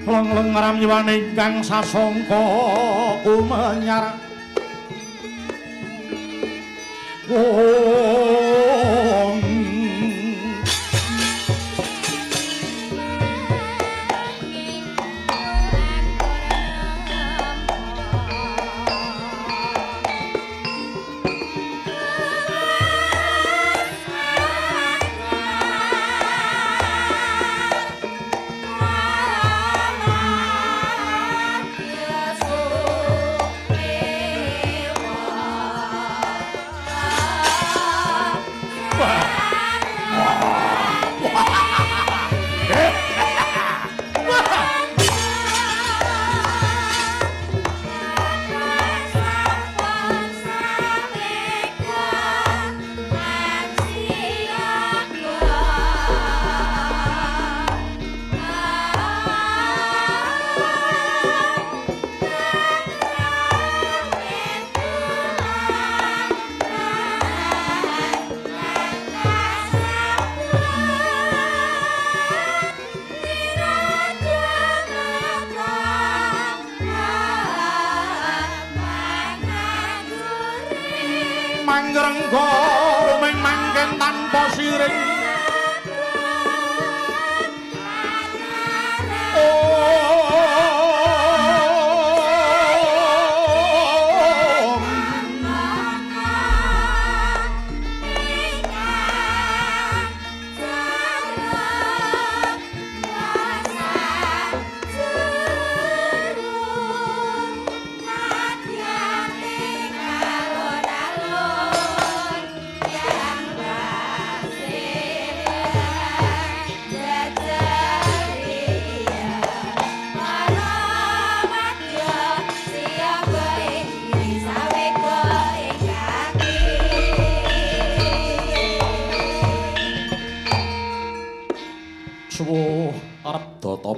Lengleng ramyiwane ingkang sasangka kumanyar mangrengga rumeng mangken tanpa siring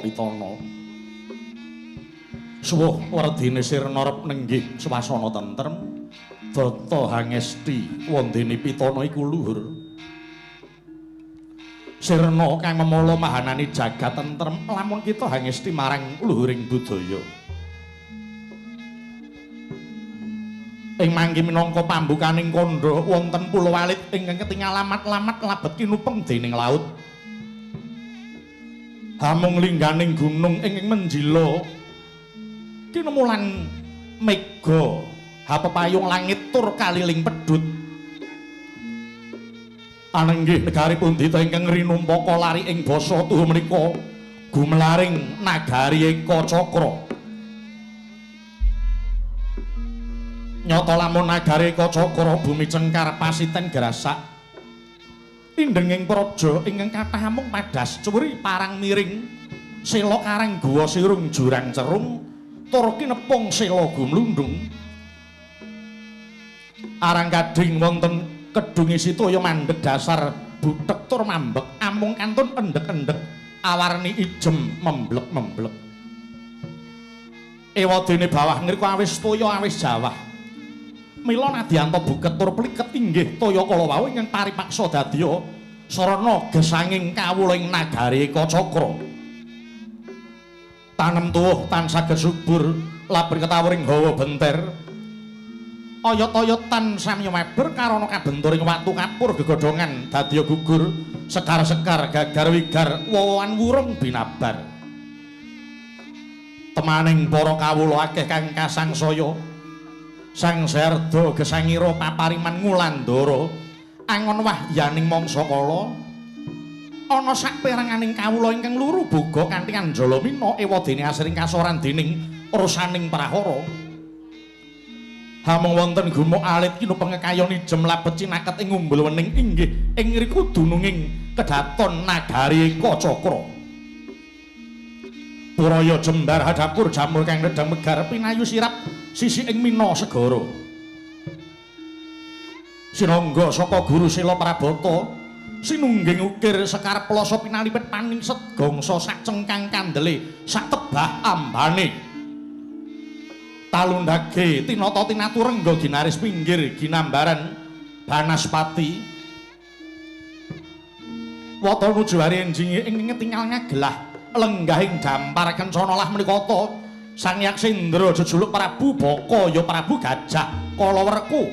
Pitana suwuh werdine sirna arep nenggih swasana tentrem data hangesti wondene Pitana iku luhur sirna kang memala mahanani jagat tentrem lamun kita hangesti marang luhuring budaya ing mangke minangka pambukaning kandha wonten pulau alit ingkang ketingal lamat-lamat labet kinupeng dening laut hamung lingganing gunung ing menjila kinemulan mega hapepayung langit tur kaliling pedhut anenggih negari pundhita ingkang rinumpaka lari ing basa tuhu menika gumelaring nagari Eka Cakra nyata lamun nagari Eka Cakra bumi cengkar pasiten grasak indenging praja ingkang kathah amung padas cuwri parang miring sela karang guwa sirung jurang cerung tur kinepung sela gumlundung arang kadhing wonten kedunge situya mandheg dasar buthek tur mambek amung kantun endhek-endhek awarni ijem memblek-memblek ewadene bawah ngrika awis toya awis jawah mila nadyanto buket tur pliket inggih toya kala wau ingkang paripaksa dadya sarana gesanging kawula ing nagari Eka Cakra tanem tuwuh tansah subur labur ketawuring hawa benter oyot-oyotan samya meber karana kabenturing watu kapur gegodhongan dadya gugur sekar-sekar gagar wigar wawan wurung binabar temaning para kawula akeh kang kasangsaya sang serda gesangira papariman ngulandara angon wahyaning mangsa kala ana saperanganing kawula ingkang luru boga kanthi anjala mina ewadene asring kasoran dening ursaning prahara hamung wonten gumuk alit kinupeng kayon ijem labet cinaket ing umbul wening inggih ing ngriku dununging kedaton nagari Eka Cakra Puraya jembar hadapur jamur kang nedang megar pinayu sirap sisi ing mina segara sinangga saka guru Sela Prabata sinungging ukir sekarep plasa pinalipet paningset gangsa sak cengkang kandele sak tebah ambane talundhage tinata tinatu rengga ginaris pinggir ginambaran Banaspati wata nuju hari enjing ing ketingal ngagelah lenggahing dampar kencana lah menika Sang Yaksindra jejuluk Prabu Baka ya Prabu Gajah Kalawerku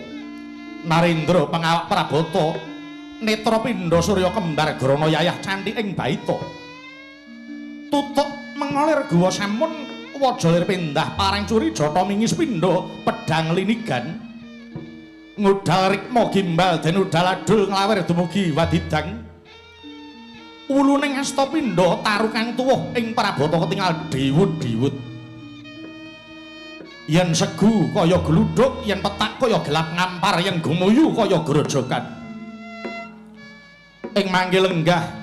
Narendra pengawak Prabata Netra Pindha Surya Kembar Grana Yayah Candhi ing Baita tutuk mengolir guwa sampun waja lir pindah parang curi jata mingis pindha pedhang linigan ngudal rikma gimbal den udal adul nglawer dumugi wadidang uluning asta pindha tarukang tuwuh ing Prabata ketingal diwud-diwud yen segu kaya gluduk yen petak kaya gelap ngampar yen gumuyu kaya grojogan ing mangke lenggah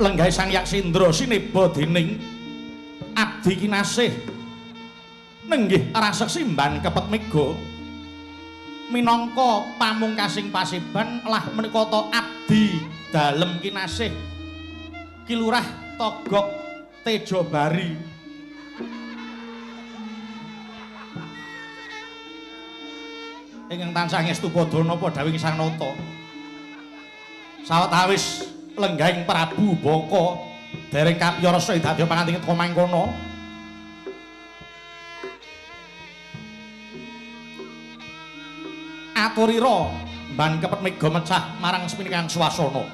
Sang Yaksindra sineba dening abdi kinasih nenggih rasek simban kepet mega minangka pamungkasing pasiban lah menika abdi dalem kinasih Kilurah Togok Tejabari ingkang tansah ngestu padha napa dawuh Sang Nata sawetawis lenggahing Prabu Baka dereng kapiyarsa dadi panganting komangkono aturira ban kepet mega mecah marang semining swasana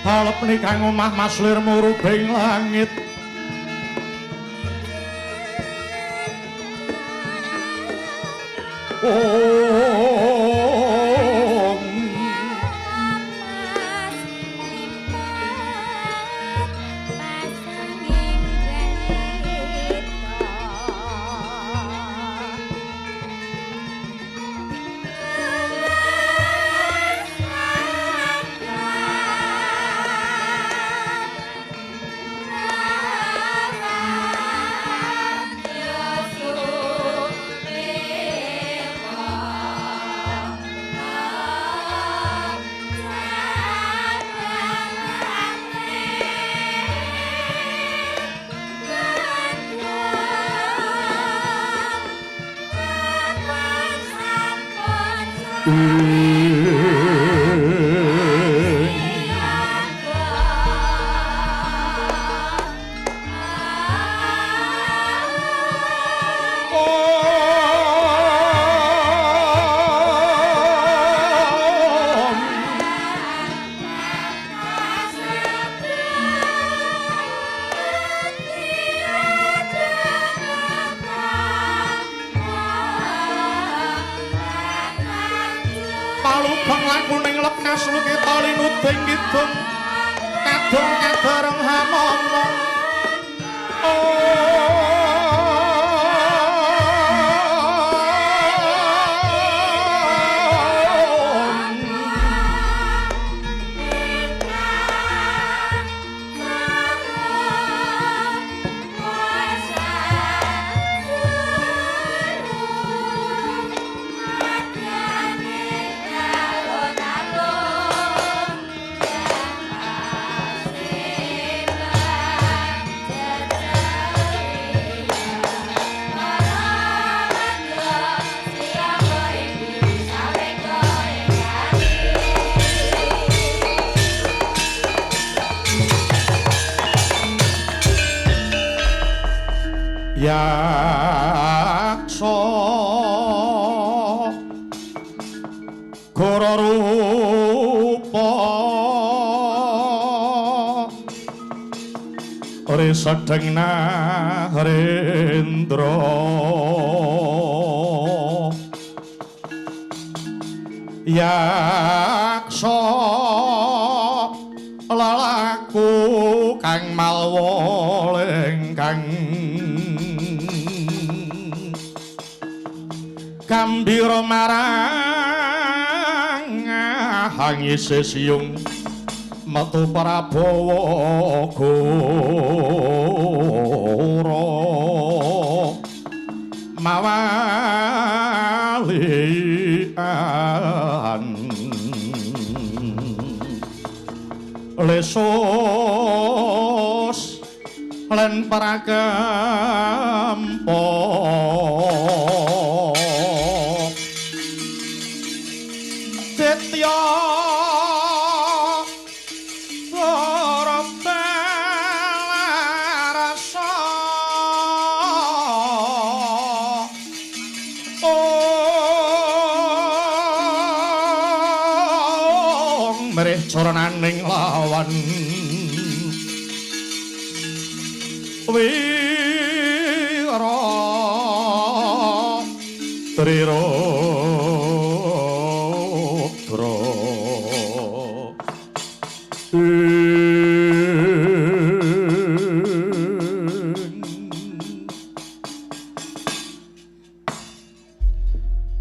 Halep nikang omah Mas Lir murubing langit yaksa gora rupa risedeng Narendra yaksa lelaku kang malwa kang gambira marang hangise siung metu Prabawa Gora mawalian lesos lan prakampa setya corananing lawan wira trirodra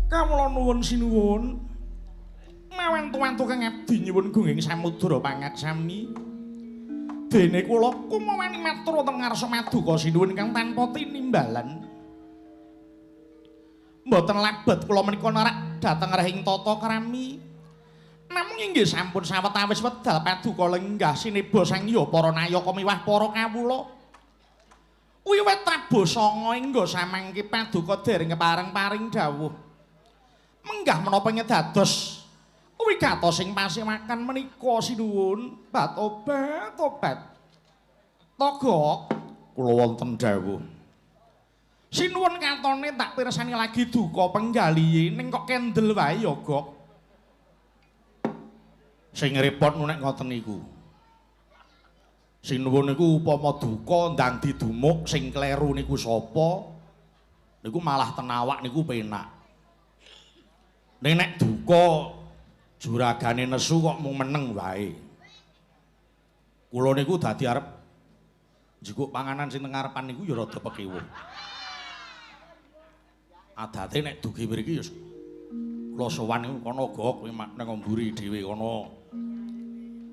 kawula nuwun sinuwun wantu-wantu kang abdi nyuwun gungging samudra pangaksami dene kula kumawani matur wonten ngarsa maduka sinuwun kang tanpa tinimbalan mboten labet kula menika narak dhateng rahing tata krami namung inggih sampun sawetawis wedal paduka lenggah sineba sang ya para nayaka miwah para kawula wiwit Prabu Sanga ingga samangke paduka dereng kepareng-paring dawuh menggah menapa ngedados wigato sing pasiwakan menika sinuwun obat toga kula wonten dawuh sinuwun katone tak pirsani lagi duka penggalihe ning kok kendel wae ya Gok sing repot nek ngoten niku sinuwun niku upama duka ndang didumuk sing kleru niku sapa niku malah tenawak niku penak nek duka juragane nesu kok mung meneng wae. Kula niku dadi arep njukuk panganan sing teng ngarepan niku ya rada pekiwuh. Adate nek dugi mriki ya kula sowan niku kono Gok kowe nang mburi dhewe kono.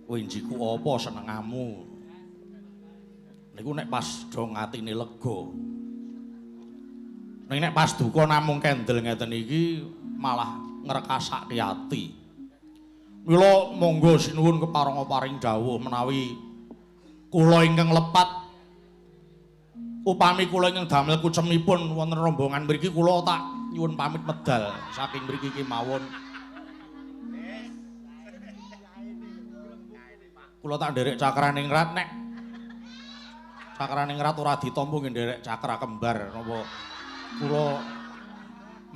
Kowe njiku apa senengamu? Niku nek pas do atine lega. Nek pas duka namung kendel ngeten iki malah ngrekasake ati. Mila monggo sinuwun kepareng-paring dawuh menawi kula ingkang lepat upami kula ingkang damel kucemipun wonten rombongan mriki kula tak nyuwun pamit medal saking mriki kemawon. Kula tak nderek cakraning rat nek cakraning rat ora ditampa nggih nderek cakra kembar napa kula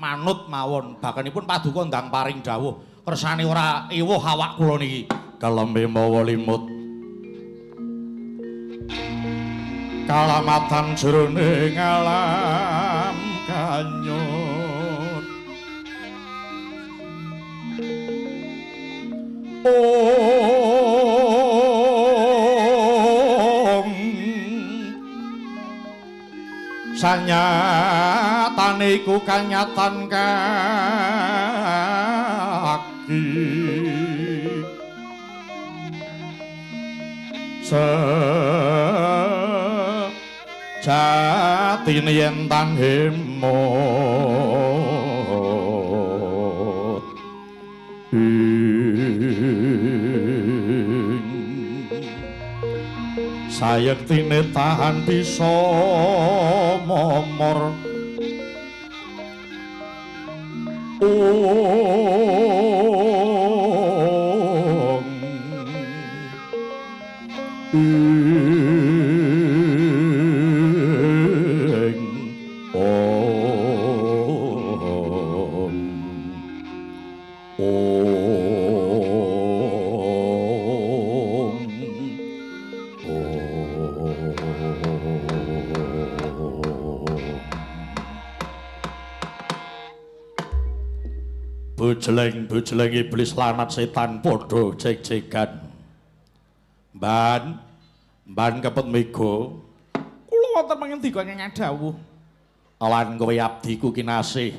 manut mawon bakanipun paduka ndang paring dawuh kersane ora ewuh awak kula niki kalembe mawa limut kalamatan jroning alam kanyut sanyatane iku kanyatan kaki sejatine yen tan hemot sayektine tahan bisa momor Bujeleng iblis lanat setan padha jeg-jegan. Mban kepet mega. Kula wonten pangendika ingkang dawuh. Lan kowe abdiku kinasih.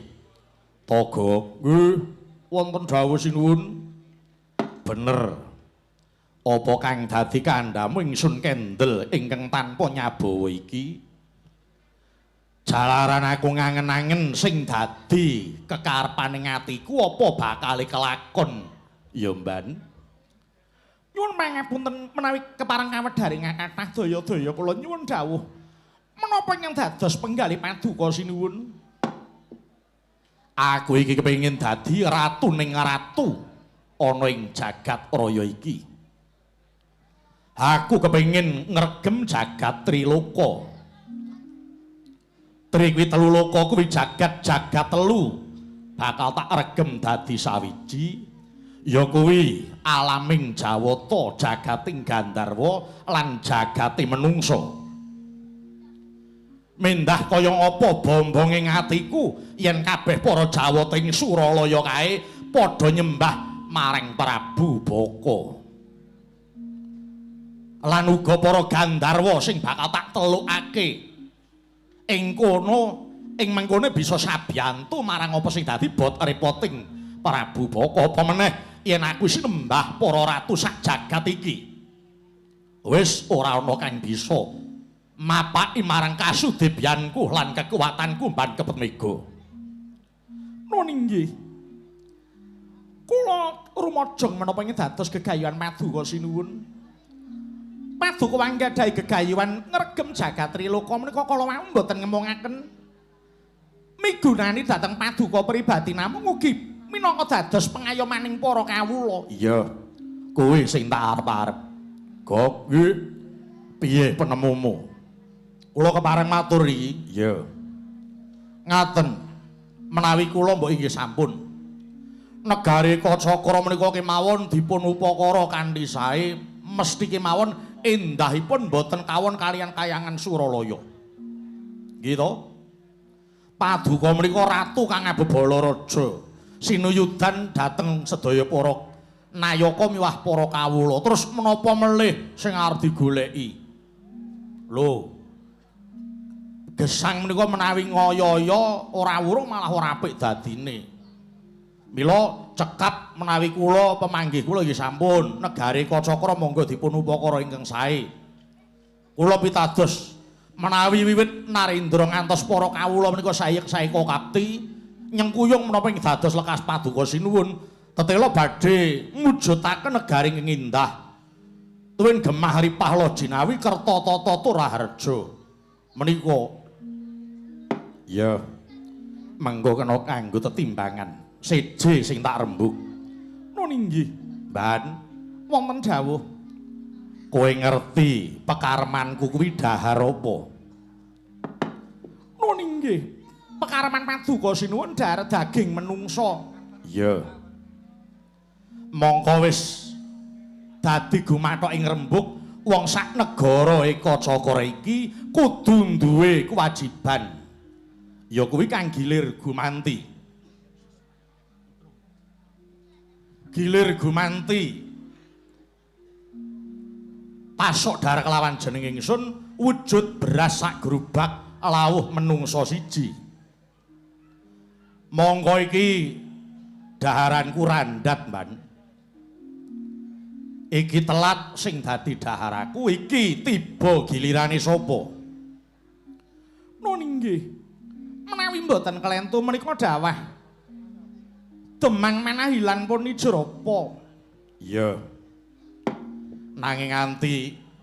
Toga. Nggih, wonten dawuh sinuwun. Bener. Apa kang dadi kandhamu ingsun kendel ingkang tanpa nyabawa iki? Jalaran aku ngangen-angen sing dadi kekarepaning atiku apa bakal kelakon ya mban. Nyuwun pangapunten menawi kepareng kawedharing kathah daya-daya kula nyuwun dawuh menapa ingkang dados penggalih paduka sinuwun. Aku iki kepengin dadi ratu ning ratu ana ing jagat raya iki. Aku kepengin ngregem jagat Triloka. Tri kuwi telu loka kuwi jagat telu bakal tak regem dadi sawiji ya kuwi alaming Jawata, jagating Gandharwa lan jagating menungsa. Mendah kaya apa bombonging atiku yen kabeh para Jawata ing Suralaya kae padha nyembah marang Prabu Baka. Lan uga para Gandharwa sing bakal tak telukake. Ing kono ing mengkone bisa sabiyantu marang apa sing dadi bot repoting Prabu Baka apa meneh yen aku sinembah para ratu sak jagat iki wis ora ana kang bisa mapaki marang kasudebyanku lan kekuatanku mban kepet mega. Nun inggih kula rumajeng menapa ing dados gegayuhan paduka sinuwun. Paduka wanggadhahi gegayuhan ngregem jagat Triloka menika kala wau mboten ngemongaken migunani dhateng paduka pribadi namung ugi minangka dados pengayomaning para kawula. Iya, kuwi sing tak arep-arep. Gok, nggih. Piye penemumu? Kula kepareng matur iki. Iya. Ngaten, menawi kula mbok inggih sampun. Negari Kacakra menika kemawon dipun upakara kanthi sae, mesti kemawon endahipun boten kawon kalian kayangan Suralaya. Gitu. Paduka menika ratu kang abebala raja. Sinuyudan dhateng sedaya para nayaka miwah para kawula. Terus menapa melih sing arep digoleki? Lho. Gesang menika menawi ngoyo-oyo ora wurung malah ora apik dadine. Mila cekap menawi kula pemanggih kula nggih sampun negari Kacakra monggo dipun upakara ingkang sae. Kula pitados menawi wiwit Narendra ngantos para kawula menika sae kokapti nyengkuyung menapa ing dados lekas paduka sinuwun tetela badhe mujudaken negari ing indah. Tuwin gemah ripah Lojinawi kerta tata Turaharja. Menika ya mengko kena kanggo tetimbangan. Seje sing tak rembug. Nun inggih, Mban, wonten dawuh. Kowe ngerti pekaremanku kuwi dhahar apa? Nun inggih, pekareman paduka sinuwun dhahar daging menungsa. Iya. Mongko wis dadi gumathok ing rembug wong sak negara Kacakra iki kudu duwe kewajiban. Ya kuwi kang gilir gumanti. Gilir gumanti pasok darah kelawan jeneng ingsun wujud beras sak grubak lawuh menungsa siji. Mongko iki daharanku randhat, Mban. Iki telat sing dadi daharaku, iki tiba gilirane sapa? Nun inggih. Menawi mboten kelentu menika dawah Demang Manahilan pun Nijrapa. Iya. Nanging nganti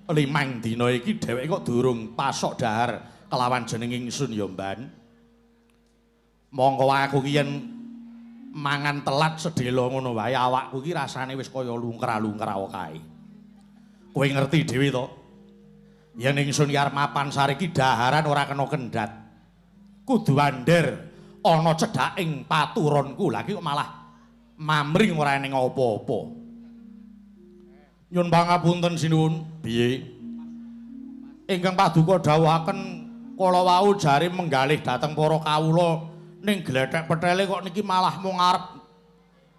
5 dina iki dheweke kok durung pasok dahar kelawan jeneng ingsun ya, Mban. Mongko aku ki yen mangan telat sedhela ngono wae awakku ki rasane wis kaya lungkra-lungkra kae. Kowe ngerti dhewe to? Yen ingsun ki arep mapan sare ki daharan ora kena kendhat. Kudu wander ana cedhaking paturonku lagi kok malah mamring ora eneng apa-apa. Nyun pangapunten sinuwun. Piye? Ingkang paduka dawuhaken kala wau jare menggalih dhateng para kawula ning glethek pethele kok niki malah mung arep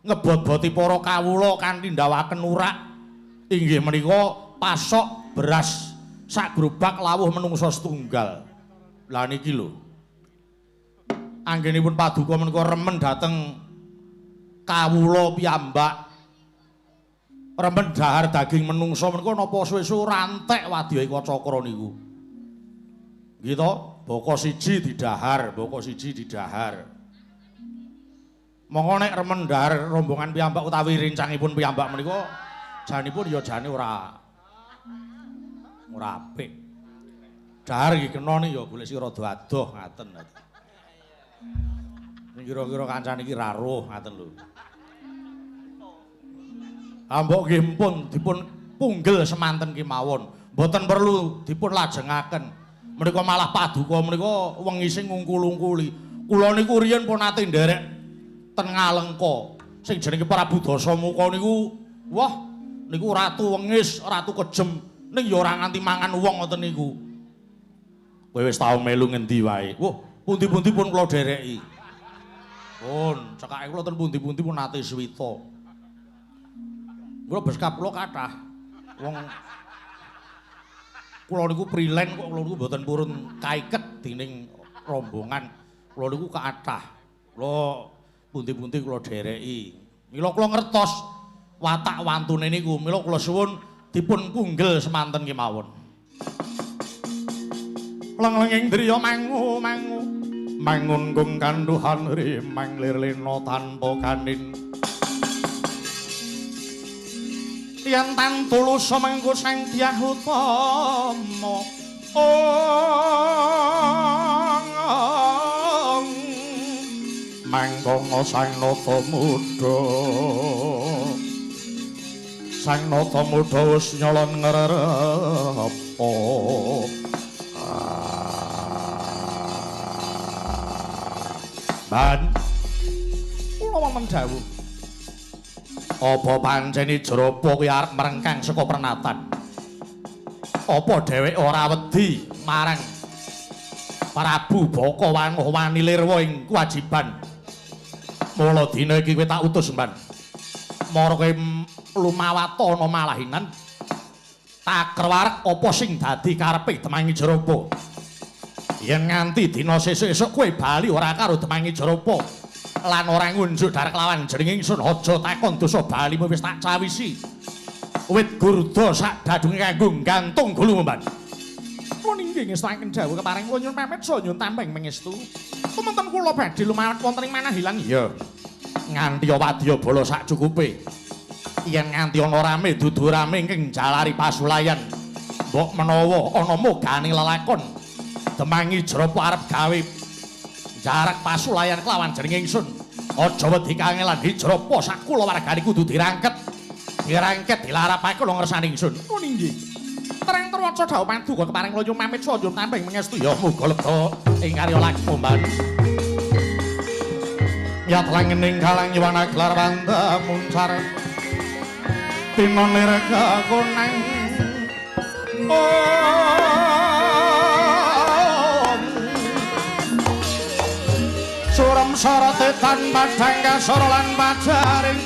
ngebot-boti para kawula kanthi ndawaken urak. Inggih menika pasok beras sak grobak lawuh menungsa setunggal. Lah niki lho. Anggenipun paduka menika remen dhateng kawula piyambak. Remen dahar daging menungsa menika napa suwe-suwe rantek wadya ika cakra niku. Nggih to, baka siji didahar, baka siji didahar. Monggo nek remen dahar rombongan piyambak utawi rincangipun piyambak menika janipun ya jane ora apik. Dahar iki kena nih ya golek sing rada adoh ngaten. Ning kira-kira kancane iki ra roh ngaten lho. Ambok nggih pun dipun punggel semanten kemawon. Mboten perlu dipun lajengaken. Menika malah paduka menika wengi sing ngungkul-ungkuli. Kula niku riyen pun nate nderek ten Ngalengka. Sing jenenge Prabu Dasamuka niku, wah, niku ratu wengis, ratu kejem. Ning ya ora nganti mangan wong ngoten niku. Kowe wis tau melu ngendi wae? Wah, pundi-pundi pun kula dereki. Pun, cekake kula ten pundi-pundi pun nate swita. Kula beskap kula kathah. Wong kula niku prilen kok kula niku mboten purun kaiket dening rombongan. Kula niku kathah. Kula pundi-pundi kula dereki. Mila kula ngertos watak wantune niku. Mila kula suwun dipun punggel semanten kemawon. Lenglenging driya mangu-mangu. Mangun gung kanduhan rimang lirlena tanpa kanin. Yen tan tulus mengko sang Dyah Utama mangkana sang nata muda wis nyolon ngrerep ban kula wonten dawuh apa pancene Jrapa kuwi arep merengkang saka pernatan? Apa dheweke ora wedi marang Prabu Baka Wanuh-wani Lirwa ing kewajiban? Mula dina iki kowe tak utus, Mban. Mara kowe lumawata ana Malahinan. Takrwarek apa sing dadi karepe Demangi Jrapa? Yen nganti dina sesuk-esuk kowe bali ora karo Demangi Jrapa. Lan ora ngunjuk darek lawan jeneng ingsun aja takon dosa balimu wis tak cawisi. Wit gurda sak dadunge kanggo gantung gulu Mban. Kula inggih ngestaken dawuh keparing kula nyuwun pamit saha nyuwun tambeng mengestu. Kumanten kula badhe lumarat wonten ing Manahilan. Iya. Nganti wadya bala sak cukupe. Yen nganti ana rame dudu rame ing jalari pasulayan. Mbok menawa ana mogane lelakon Demangi Jrapa arep gawe jarak pasulayan kelawan jeneng ingsun. Aja wedi kangelan Jrapa sak kulawargane kudu dirangket. Dirangket dilarapake kula ngersani ingsun. Nun inggih. Terang terwaca dawuh paduka keparing kula nyuwun pamit saha nyuwun tambeng mengestu ya muga lega ing karya lakmu Mban. Ya telangening kalang nyuwana gelar wanda muncar. Tinone rega konang. Suram sarate tan padhang kasara lan pajaring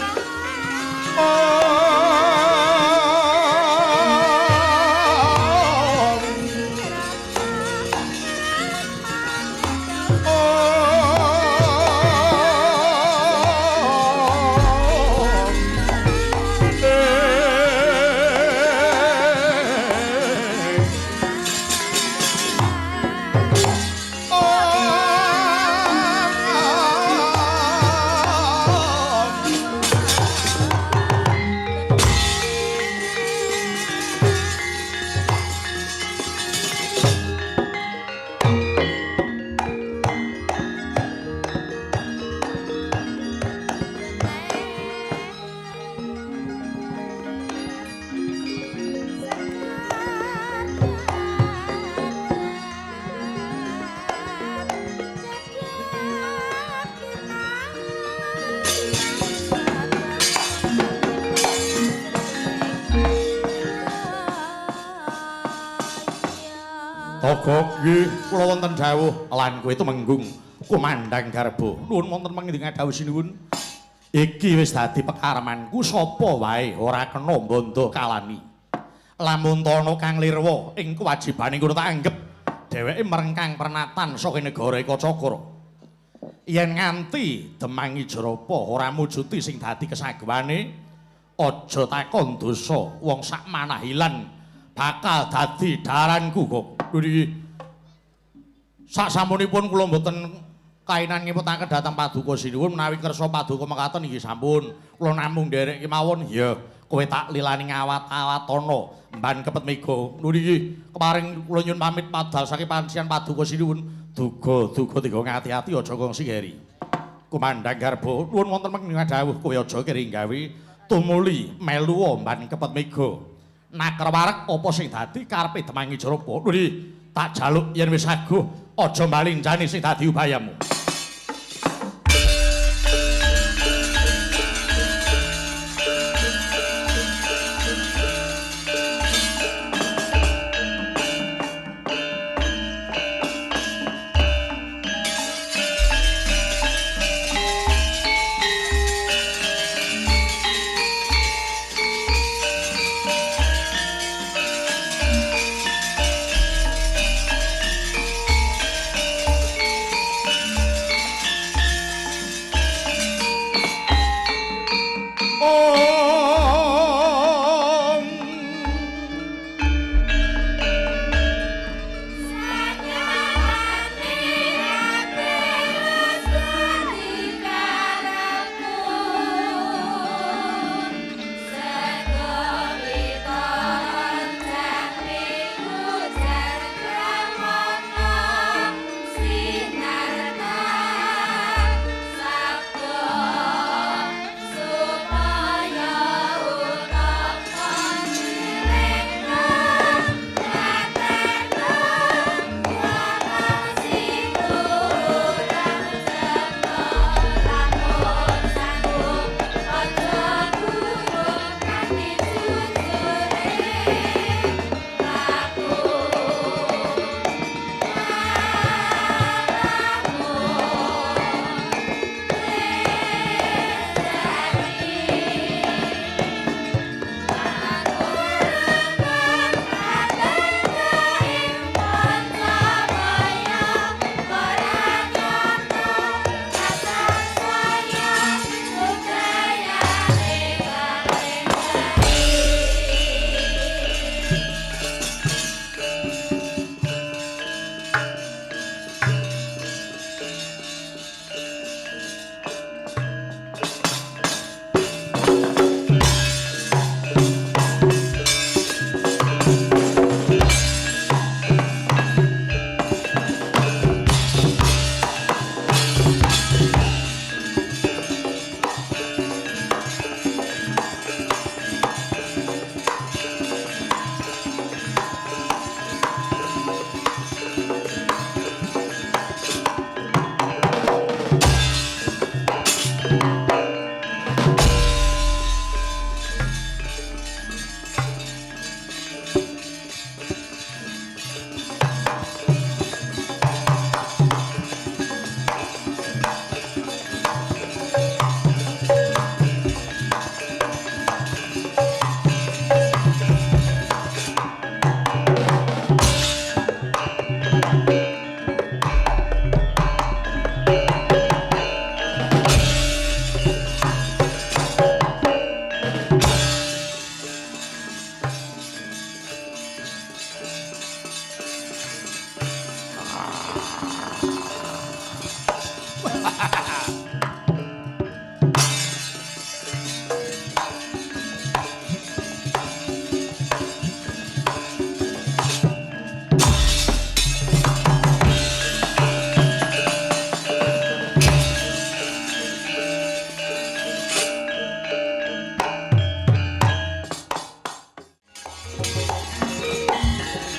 Togo nggih kula wonten dawuh lan kowe tumenggung kumandhang garba. Nuwun wonten pangendika dawuh sinuwun. Iki wis dadi pekaremanku sapa wae ora kena bondo kalani. Lamun tono Kang Lirwa ing kewajibane ngono tak anggep dheweke merengkang pernatan saka negara Kacakra. Yen nganti Demangi Jarapa ora mujuti sing dadi kesagwane, aja takon dosa wong sak manahilan bakal dadi daranku kok. Niki sasampunipun kula mboten kainan ngipetaken dhateng Paduka Sinuwun menawi kersa Paduka mekaten inggih sampun kula namung nderek kemawon. Ya, kowe tak lilani ngawat-awatana mban kepet mega. Niki keparing kula nyuwun pamit padal saking pancian Paduka Sinuwun. Duga-duga tiga ngati-ati aja kong sigeri. Kumandang garba nuwun wonten menging dawuh kowe aja kering gawe tumuli melu mban kepet mega. Nakerwarek apa sing dadi karepe Demangi Jarapa. Niki tak jaluk yen wis aguh aja mbalinjani sing dadi upayamu.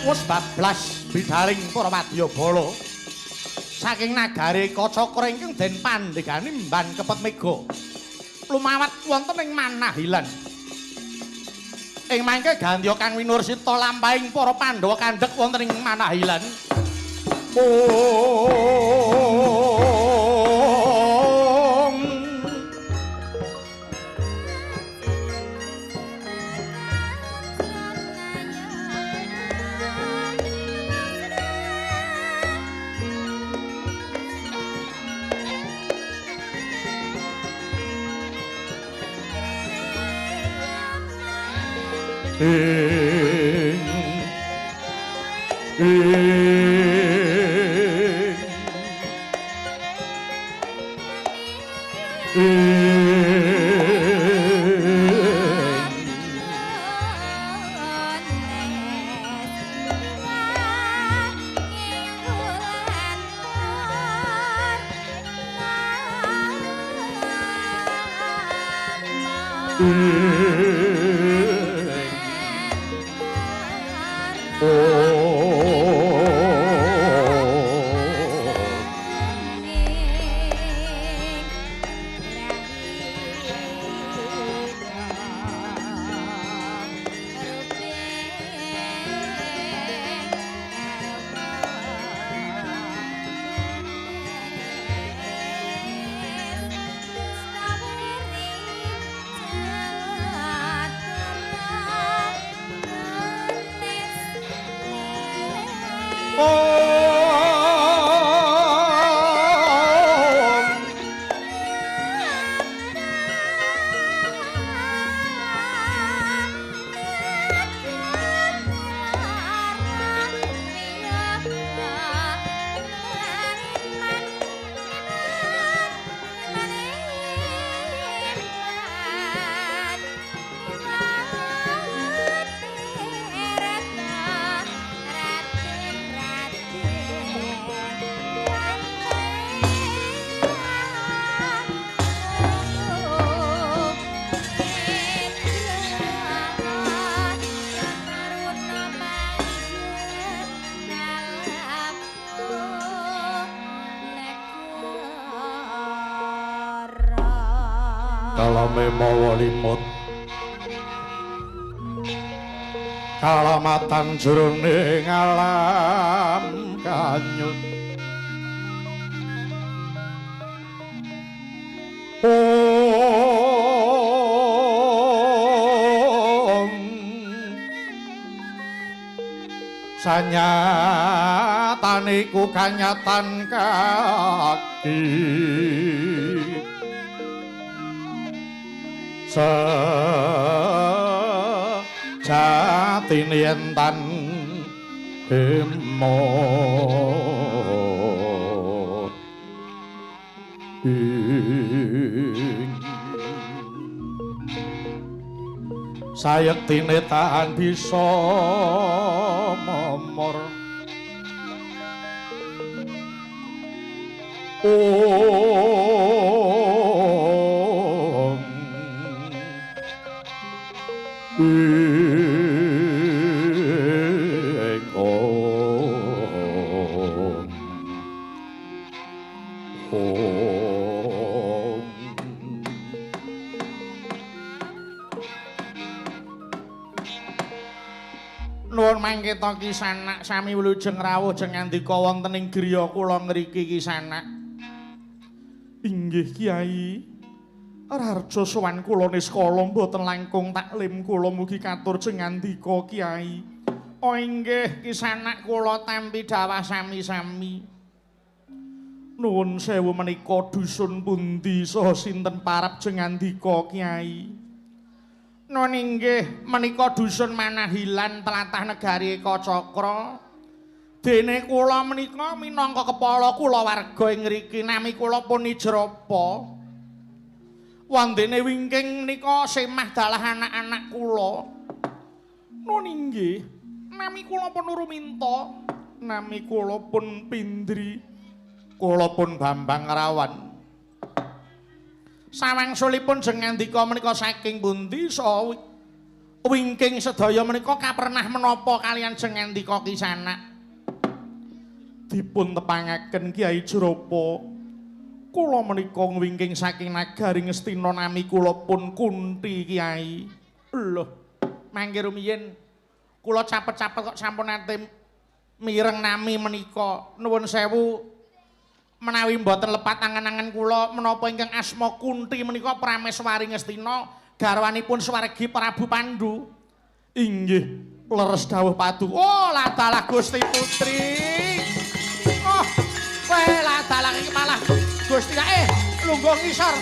wis bablas bidaling para wadyabala saking nagari Kacakra ingkang den pandegani mban kepet mega lumawat wonten ing Manahilan. Ing mangke gandya kang winursita lampahing para Pandhawa kandhek wonten ing Manahilan. Kalame mawa limut kalamatan jroning alam kanyut sanyataniku kanyatan kaki sejatine entan emot sayektine tahan bisa momor nuwun mangketa Kisanak sami wilujeng rawuh jeng ngandika wonten ing griya kula ngriki Kisanak. Inggih Kyai. Rarja sowan kula niskala mboten langkung taklim kula mugi katur jeng ngandika Kyai. Oh inggih Kisanak kula tampi dawah sami-sami. Nuwun sewu menika dusun pundi saha sinten parab jeng ngandika Kyai. Nun inggih menika dusun Manahilan tlatah negari Eka Cakra. Dene kula menika minangka kepala kulawarga ing ngriki nami kula pun Ijrapa. Wandene wingking menika semah dalah anak-anak kula. Nun inggih nami kula pun Uruminta, nami kula pun Pindri, kula pun Bambang Rawan. Sawangsulipun jeng ngandika menika saking pundi saha wingking sedaya menika kapernah menapa kalian jeng ngandika Kisanak? Dipun tepangaken Kyai Jrapa. Kula menika wingking saking nagari Ngastina nami kula pun Kunti Kyai. Lho, mangke rumiyin kula capet-capet kok sampun ate mireng nami menika. Nuwun sewu menawi mboten lepat angan-angan kula menapa ingkang asma Kunti menika prameswari Ngastina garwanipun swargi Prabu Pandhu. Inggih, leres dawuh padu. Oh, ladalah Gusti Putri. Oh, kowe ladalah iki malah Gusti lungguh ngisor.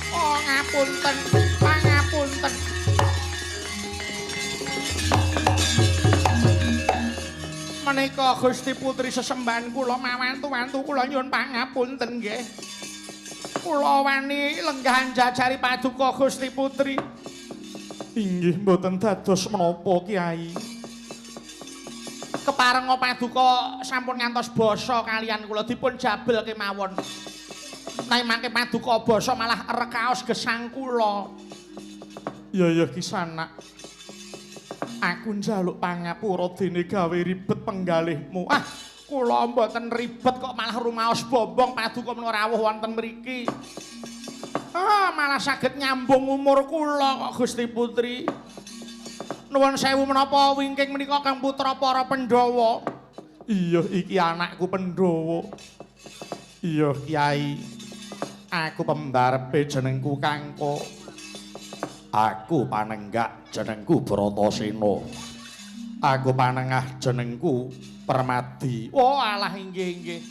Oh, ngapa pangapunten, pangapunten. Menika Gusti Putri sesembahan kula mawantu-wantu kula nyuwun pangapunten nggih. Kula wani lenggah njajari paduka Gusti Putri. Inggih mboten dados menapa Kyai. Keparenga paduka sampun ngantos basa kalian kula dipun jabel kemawon. Nanging mangke paduka basa malah rekaos gesang kula. Ya Kisanak. Aku njaluk pangapura dene gawe ribet penggalihmu. Ah, kula mboten ribet kok malah rumaos bombong paduka menawa rawuh wonten mriki. Ah, malah saged nyambung umur kula kok Gusti Putri. Nuwun sewu menapa wingking menika Kang Putra para Pandhawa. Iya, iki anakku Pandhawa. Iya, Kyai. Aku pembarepe jenengku Kangko. Aku panenggak jenengku Bratasena. Aku panengah jenengku Permadi. Oh alah inggih.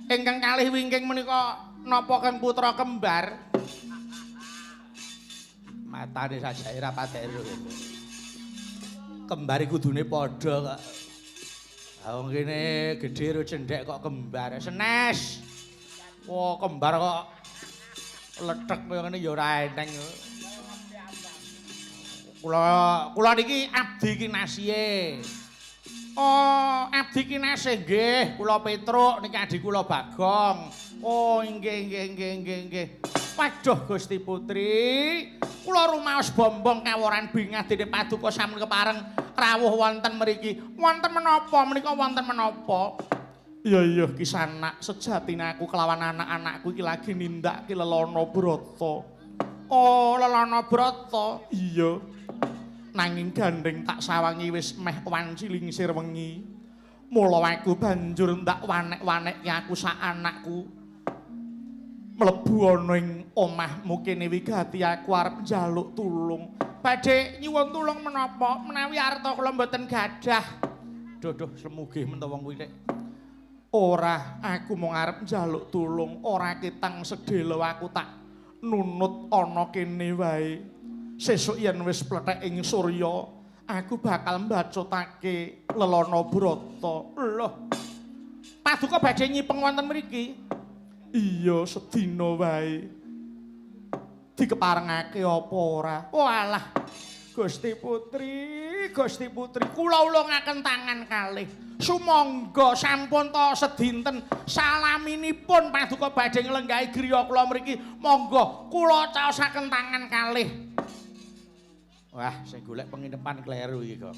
Ingkang kalih wingking menika napa Kang putra kembar? Matane sajake ra patek kembar iku kudune padha kok. Ha wong kene gedhe ro cendhek kok kembar. Senes. Wah kembar kok lethek kaya ngene ya ora enteng. Kula niki abdi kinasihe. Oh, abdi kinasih nggih. Kula Petruk niki adik kula Bagong. Oh, nggih. Waduh Gusti Putri, kula rumaos bombong kaworan bingah dene paduka sampun kepareng rawuh wonten mriki. Wonten menapa menika wonten menapa? Iya Kisanak, sejatine aku kelawan anak-anakku iki lagi nindakake lelana brata. Oh, lelana brata. Iya. Nanging gandeng tak sawangi wis meh wanci lingsir wengi. Mula aku banjur ndak wanek-wanekke aku sak anakku. Mlebu ana ing omahmu kene wigati aku arep njaluk tulung. Badhe nyuwun tulung menapa menawi arta kula mboten gadah. Duh semugih men wong kuwi nek. Ora, aku mung arep njaluk tulung, ora ketang sedhela aku tak nunut ana kene wae. Sesuk yen wis plethek ing surya, aku bakal mbacutake lelana brata. Loh. Paduka badhe nyipeng wonten mriki? Iya, sedina wae. Dikeparengake apa ora? Walah, Gusti Putri, kula ulungaken tangan kalih. Sumangga sampun ta sedinten salaminipun paduka badhe nglenggahi griya kula mriki. Monggo kula caosaken tangan kalih. Wah, sing golek penginepan kleru iki kok.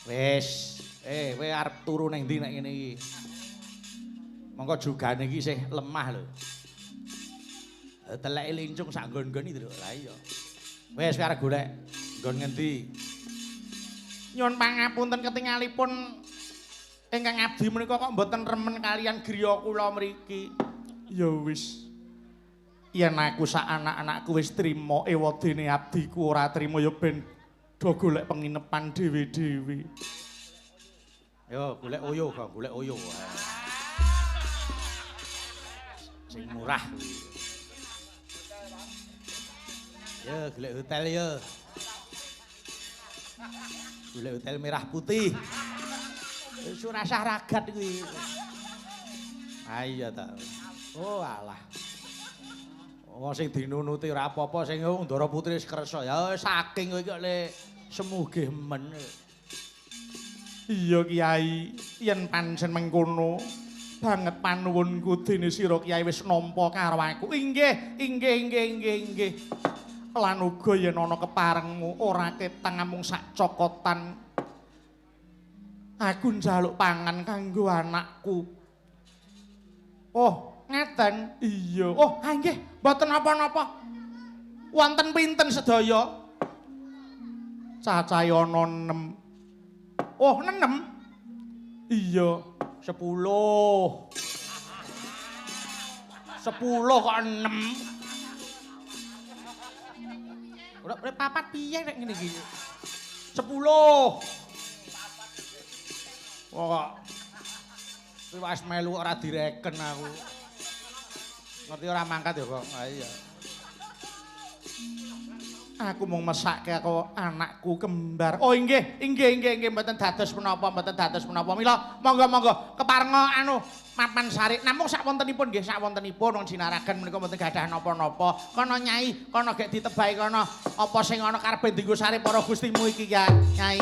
Wis, kowe arep turu ning ndi nek ngene iki? Monggo jugane iki sih lemah lho. Teleke lincung sak nggon-nggon iki lho. Lah iya. Wis kowe arep golek nggon ngendi? Nyuwun pangapunten ketingalipun ingkang abdi menika kok mboten remen kalian griya kula mriki. Ya wis. Yen aku sak anak-anakku wis trima ewadene abdiku ora trima ya ben do golek penginepan dhewe-dhewe. Yo golek uyuh kok, golek uyuh. Sing murah kuwi. Yo golek hotel yo. Golek hotel merah putih. Wis ora sah ragat kuwi. Ah iya ta. Oh alah. Wong sing dinunuti ora apa-apa sing Ndara Putri wis kersa ya saking kowe kok le semugih men. Iya Kyai, yen pancen mengkono banget panuwunku dene sira Kyai wis nampa karo aku. Inggih. Lan uga yen ana keparengmu ora ketang mung sak cokotan. Aku njaluk pangan kanggo anakku. Oh, ngeten. Iya. Oh, nggih, mboten napa-napa. Wonten pinten sedaya? Cacahe ana 6. Oh, 6. Iya, 10. 10 kok 6. Ora papat piye nek ngene iki? 10. Kok wis melu ora direken aku. Ngerti ora mangkat ya kok. Ha iya. Aku mau mesake aku anakku kembar. Oh inggih mboten dados menapa. Mila monggo keparenga anu mapan sari namung sakwontenipun nggih sakwontenipun wong jinaragan menika mboten gadah napa-napa. Kana Nyai, kana gek ditebahi kana apa sing ana karepe dienggo sari para gustimu iki ya, Nyai.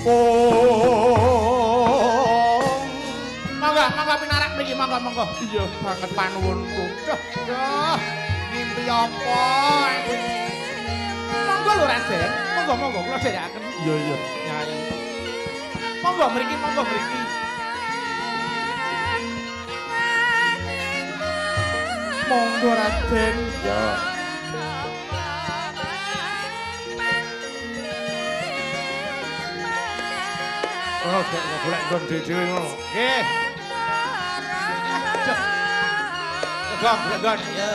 Oh. Monggo pinarak mriki monggo. Iya banget panuwunku. Duh. Ngimpi apa? Monggo lho Raden, monggo kula dherekaken. Iya, Nyai. Monggo mriki. Monggo Raden. Ya. Oh, golek nggon dhewe ngono. Nggih. Golek ya.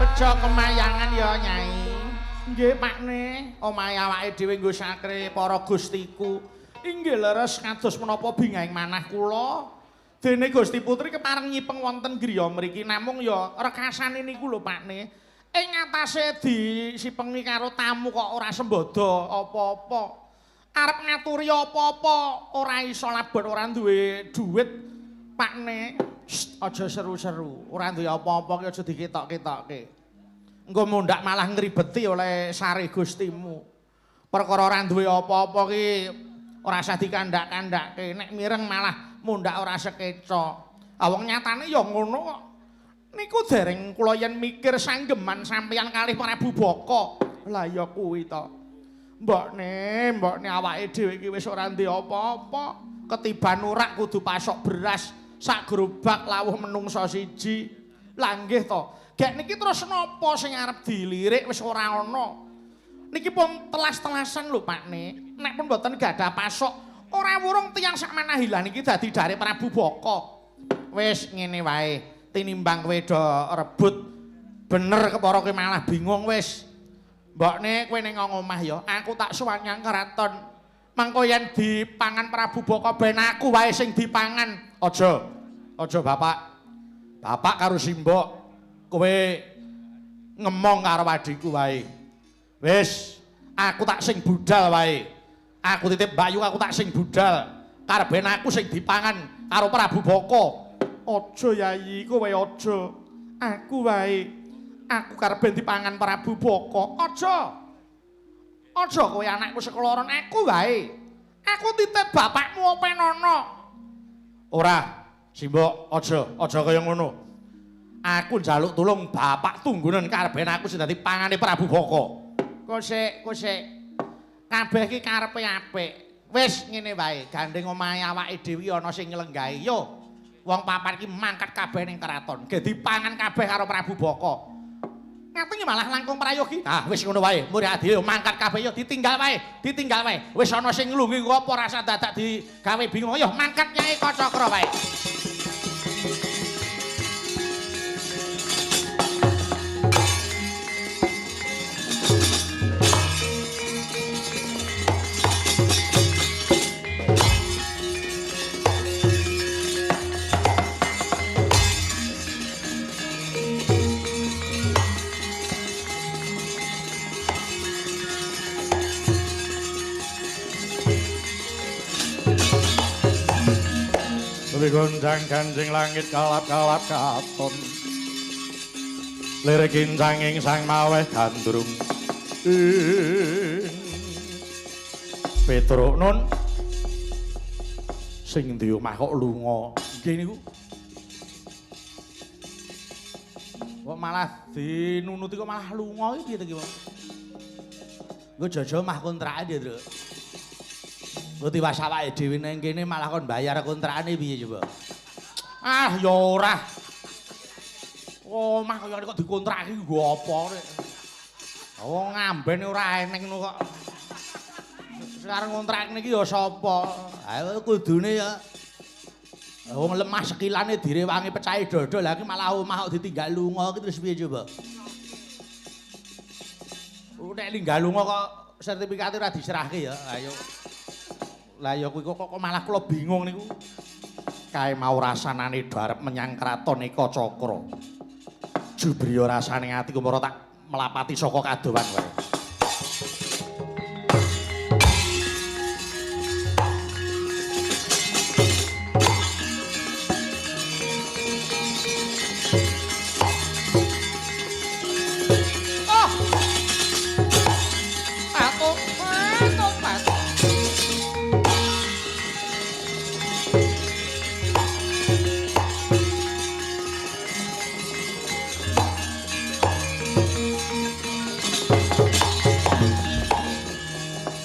Bejo kemayangan ya Nyai. Nggih Pakne, omahe awake dhewe nggo sakre para gustiku. Inggih leres kados menapa bingahing manah kula. Dene Gusti Putri kepareng nyipeng wonten griya mriki namung ya rekasane niku lho Pakne. Ing atase disipengi karo tamu kok ora sembodo apa-apa. Arep ngaturi apa-apa ora iso labet ora duwe dhuwit Pakne. Aja seru-seru, ora duwe apa-apa ki aja diketok-ketokke. Engko mundak malah ngribeti oleh sari gustimu. Perkara ora duwe apa-apa ki ora usah dikandak-kandakke. Nek mireng malah mundak ora sekeca. Wong nyatane ya ngono kok. Niku dereng kula yen mikir sanggeman sampeyan kalih Prabu Baka. Lah ya kuwi to. Mbokne awake dhewe iki wis ora ndek apa-apa. Ketiban urak kudu pasok beras. Sak gerobak lawuh menungsa siji. Lah nggih to. Gek niki terus napa sing arep dilirik wis ora ana. Niki pun telas-telasan lho Pakne. Nek pun mboten gadah pasok, ora wurung tiyang sak manahilan iki dadi dare Prabu Baka. Wis ngene wae. Tinimbang kowe do rebut bener kepara kowe malah bingung wis. Mbokne kowe ning omah ya, aku tak suwanyang keraton. Mangko yen dipangan Prabu Baka ben aku wae sing dipangan. Aja Bapak. Bapak karo Simbok kowe ngemong karo adhiku wae. Wis, aku tak sing budal wae. Aku titip Bayu aku tak sing budal. Karben aku sing dipangan karo Prabu Baka. Aja Yayi, kowe aja. Aku wae. Aku karben dipangan Prabu Baka. Aja kowe anakku sekoloron aku wae. Aku titip bapakmu openono. Ora, Simbok, aja kaya ngono. Aku njaluk tulung bapak tunggunen karben aku sing dadi pangane Prabu Baka. Kosek. Kabeh iki karepe apik. Wis ngene wae, gandeng omahe awake dhewe ana sing nglenggahi. Yo. Wong papat iki mangkat kabeh ning keraton. Ge dipangan kabeh karo Prabu Baka. Ngatengi malah langkung prayogi. Ah, wis ngono wae. Murid dhewe mangkat kabeh yo ditinggal wae. Wis ana sing nglungguh kok apa rasa dadak digawe bingung. Yo mangkat Nyai Kacakra wae. Gonjang ganjing langit kalap-kalap katon lirik kincanging sang maweh gandrung Petruk Nun. Sing ndi omah kok lunga. Nggih niku. Kok malah dinunuti kok malah lunga iki piye to ki, Pak? Nggo jaja omah kontrakan ya, Tru. Nggo tiwas awake dhewe nang kene malah kon bayar kontrakane piye coba? Ah, ya ora. Omah kaya kok dikontraki nggo apa rek? Wong ngamben ora eneng ngono kok. Sekarang kontrak niki ya sapa? Ha kudune ya wong lemah sekilane direwangi pecahe dodol. Lah iki malah omah kok ditinggal lunga iki terus piye coba? Nek ninggal lunga kok sertifikate ora diserahke ya. Ayo. Lah ya kuwi kok malah kula bingung niku. Kae mau rasanane darep menyang kraton Eka Cakra. Jubriya rasane atiku mara tak melapati saka kadowan wae.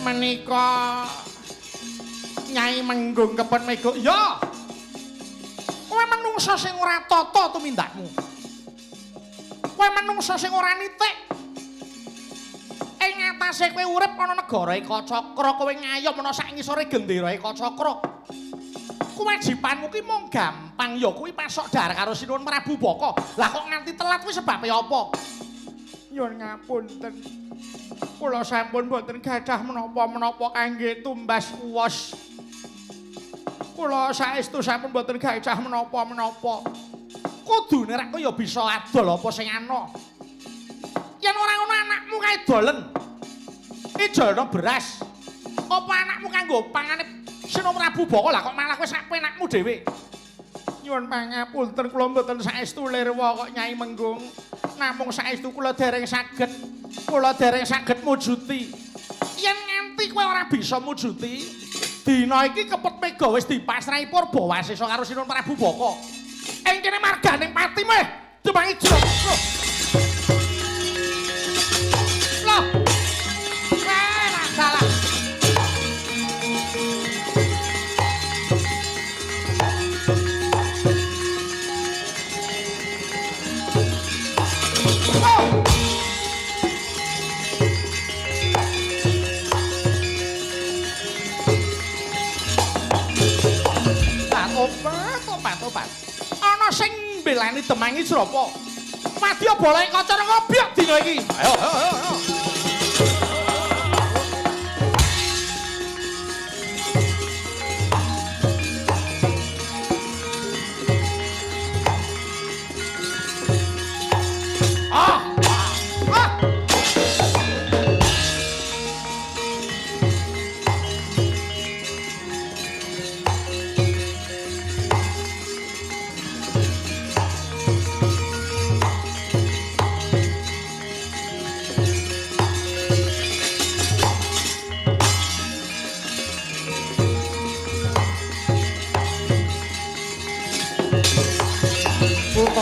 Menika Nyai Menggung kepon mega. Ya. Kowe menungsa sing ora tata tumindakmu. Kowe menungsa sing ora nitik. Ing atase kowe urip ana negara Eka Cakra, kowe ngayom ana sak ngisore gendera Eka Cakra. Kewajibanmu ki mung gampang ya kuwi pasok dar karo Sinuwun Prabu Baka. Lah kok nganti telat kuwi sebabe apa? Nyuwun ngapunten. Kula sampun boten gadah menapa-menapa kangge tumbas uwos. Kula saestu sampun boten gadah menapa-menapa. Kudune rek kaya bisa adol apa sing ana. Yen ora ngono anakmu kae dolen. Ijolno beras. Apa anakmu kanggo pangane Sinuwun Prabu Baka lah kok malah kowe sak penakmu dhewe. Nyuwun pangapunten kula mboten saestu lirwa kok Nyai Menggung. Namung saestu kula dereng saged mujuti. Yen nganti kowe ora bisa mujuti, dina iki kepet mega wis dipasrahi Purbawasesa karo Sinuwun Prabu Baka. Ing kene marganing pati meh dimangi jero. Loh. Salah. Tobat. Ana sing mbelani Demangi Jrapa. Wadya bola ing kacara ngobyok dina iki. Ayo.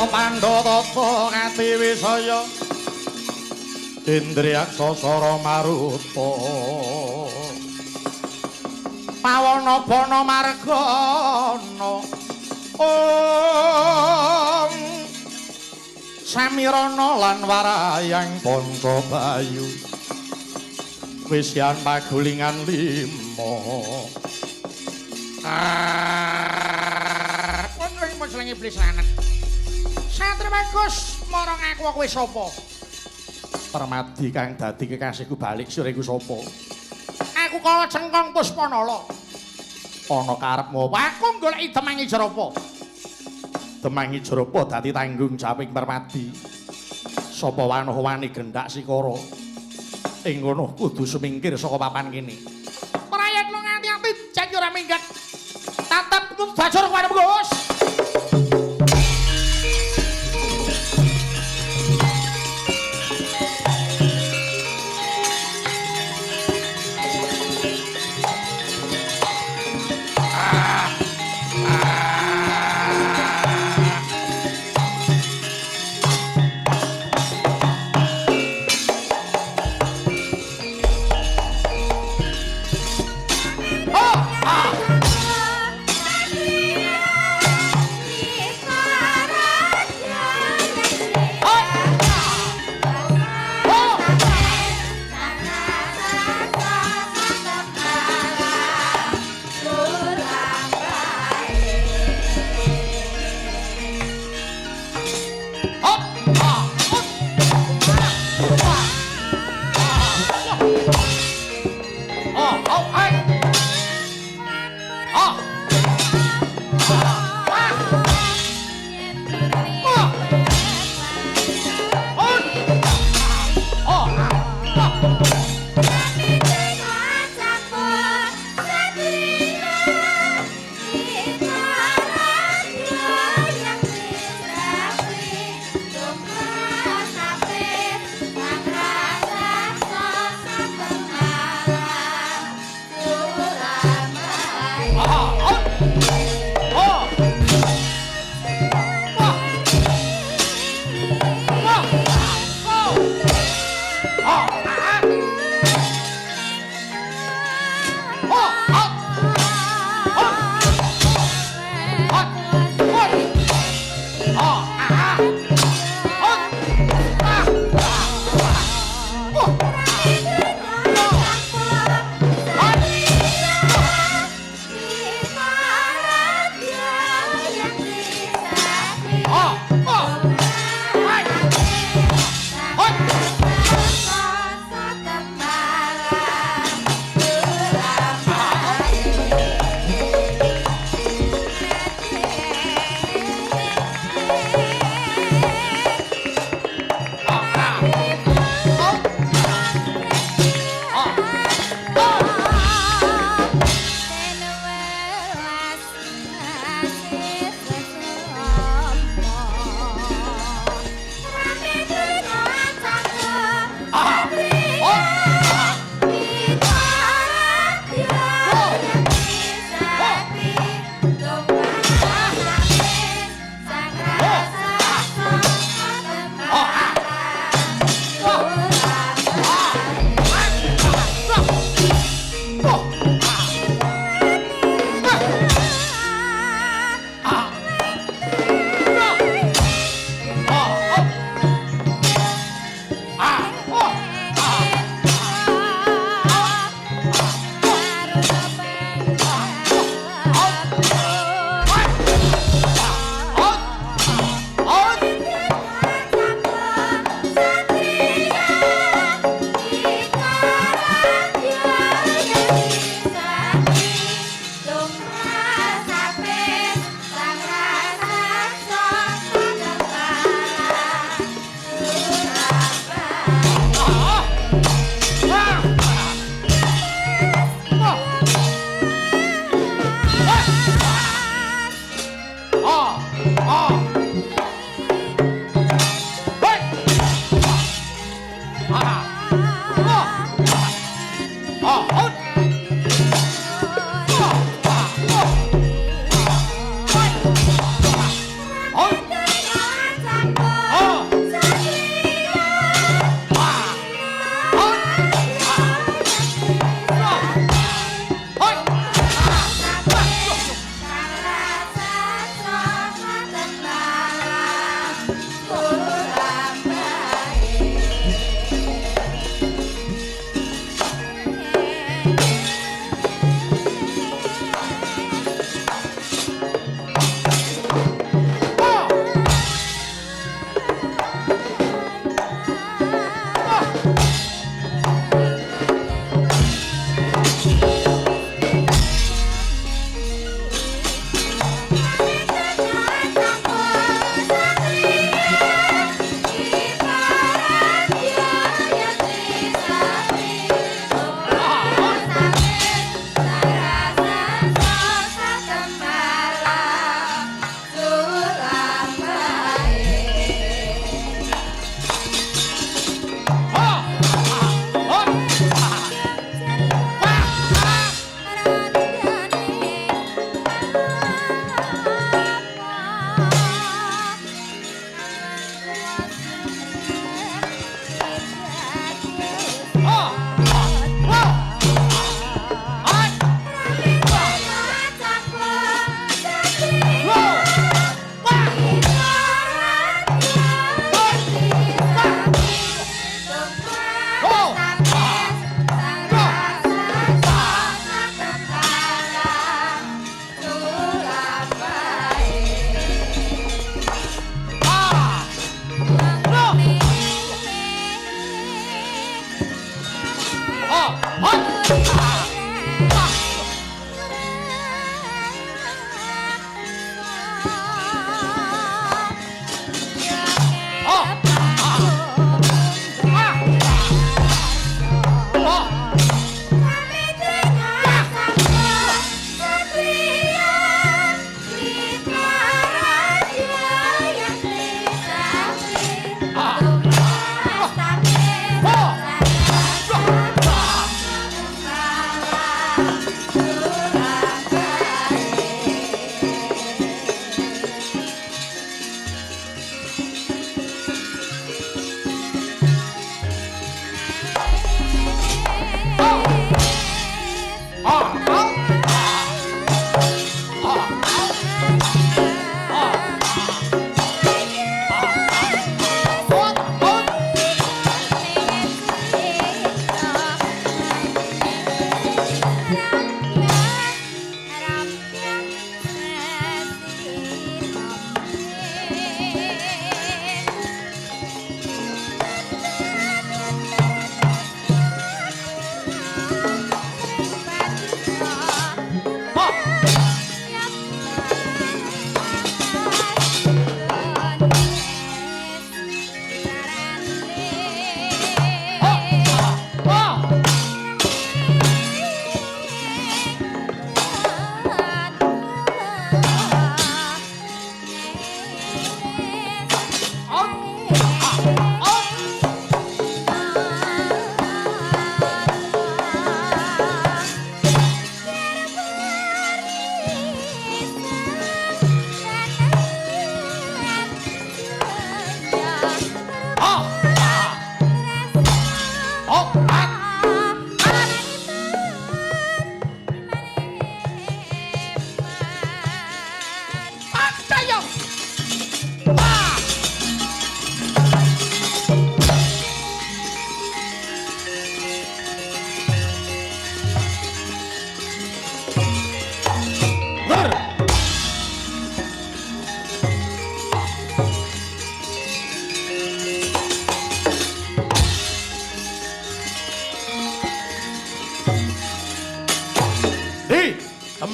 Pandhata ngati wisaya Indriyaksasara maruta pawana bana margana Om Samirana lan warayang Pancabayu Wisyan pagulingan 5 pun limo seleng iblis lanet Satri bagus marang aku kowe sapa? Permadi kang dadi kekasihku balik sira iku sapa? Aku Kala Cengkong Puspanala. Ana karepmu aku goleki Demangi Jrapa. Demangi Jrapa dadi tanggung jawabing Permadi. Sapa wanuh-wani gendak sikara. Ing ngono kudu sumingkir saka papan kene. Prayat lu ngati-ati janji ora minggat. Tatep kudu bajur kowe Gus.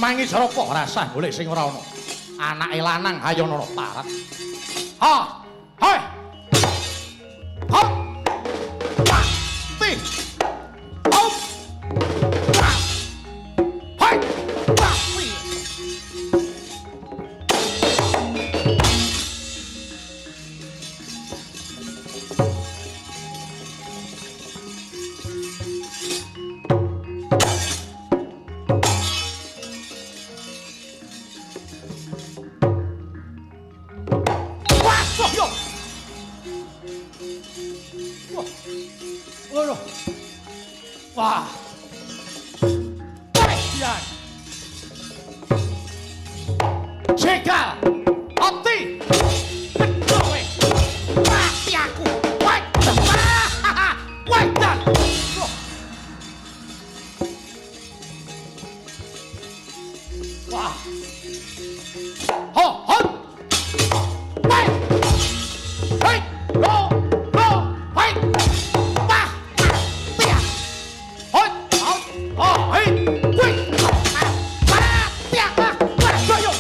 Mangi Jarapa rasah golek sing ora ana. Anake lanang hayono parat. Ha! Hoi! Ha! Ti! Hop! Hoi! Ti! Wah. Yan. Cegal. Ati. Kowe. Mati aku. Woi. Woi dan. Wah. Ho, ho. Woi. Hei. Go. Go. Hei. Wah. Tia. Hoi. Oh, hei. Woi. Tia. Wah, goyo.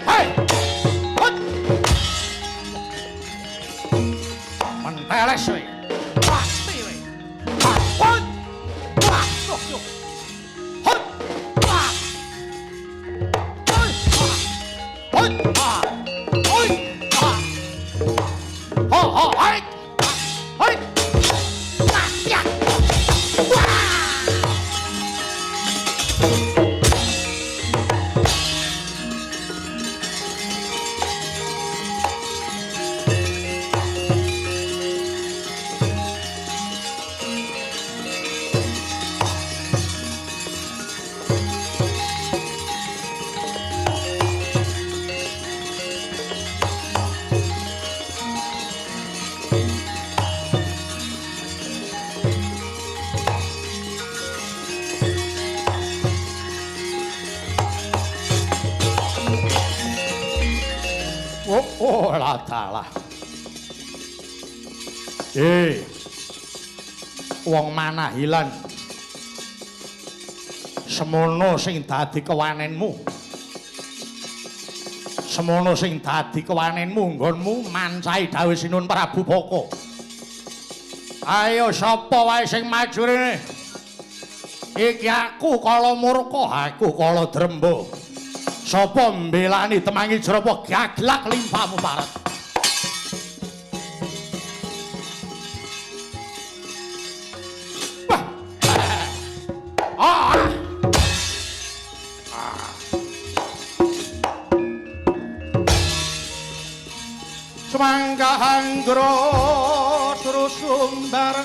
Hei. Hoi. Menteles we. Pasti we. Hoi. Wah, yo. Hoi. Wah. Hoi. Hoi. Wah. Hoi. Wah. Ho, ho, hoi. Hoi. Wah, ya. Wah. Oh, lah dalah. Wong Manahilan. Semono sing dadi kewanenmu. Semono sing dadi kewanenmu nggonmu mancahi dawuh Sinun Prabu Baka. Ayo sapa wae sing maju rene. Iki aku kala murka, aku kala dremba. Sapa mbelani Temangi Jarapa gaglak limpamu parat. Wah. Ah. Semangka hanggro terus sumbar.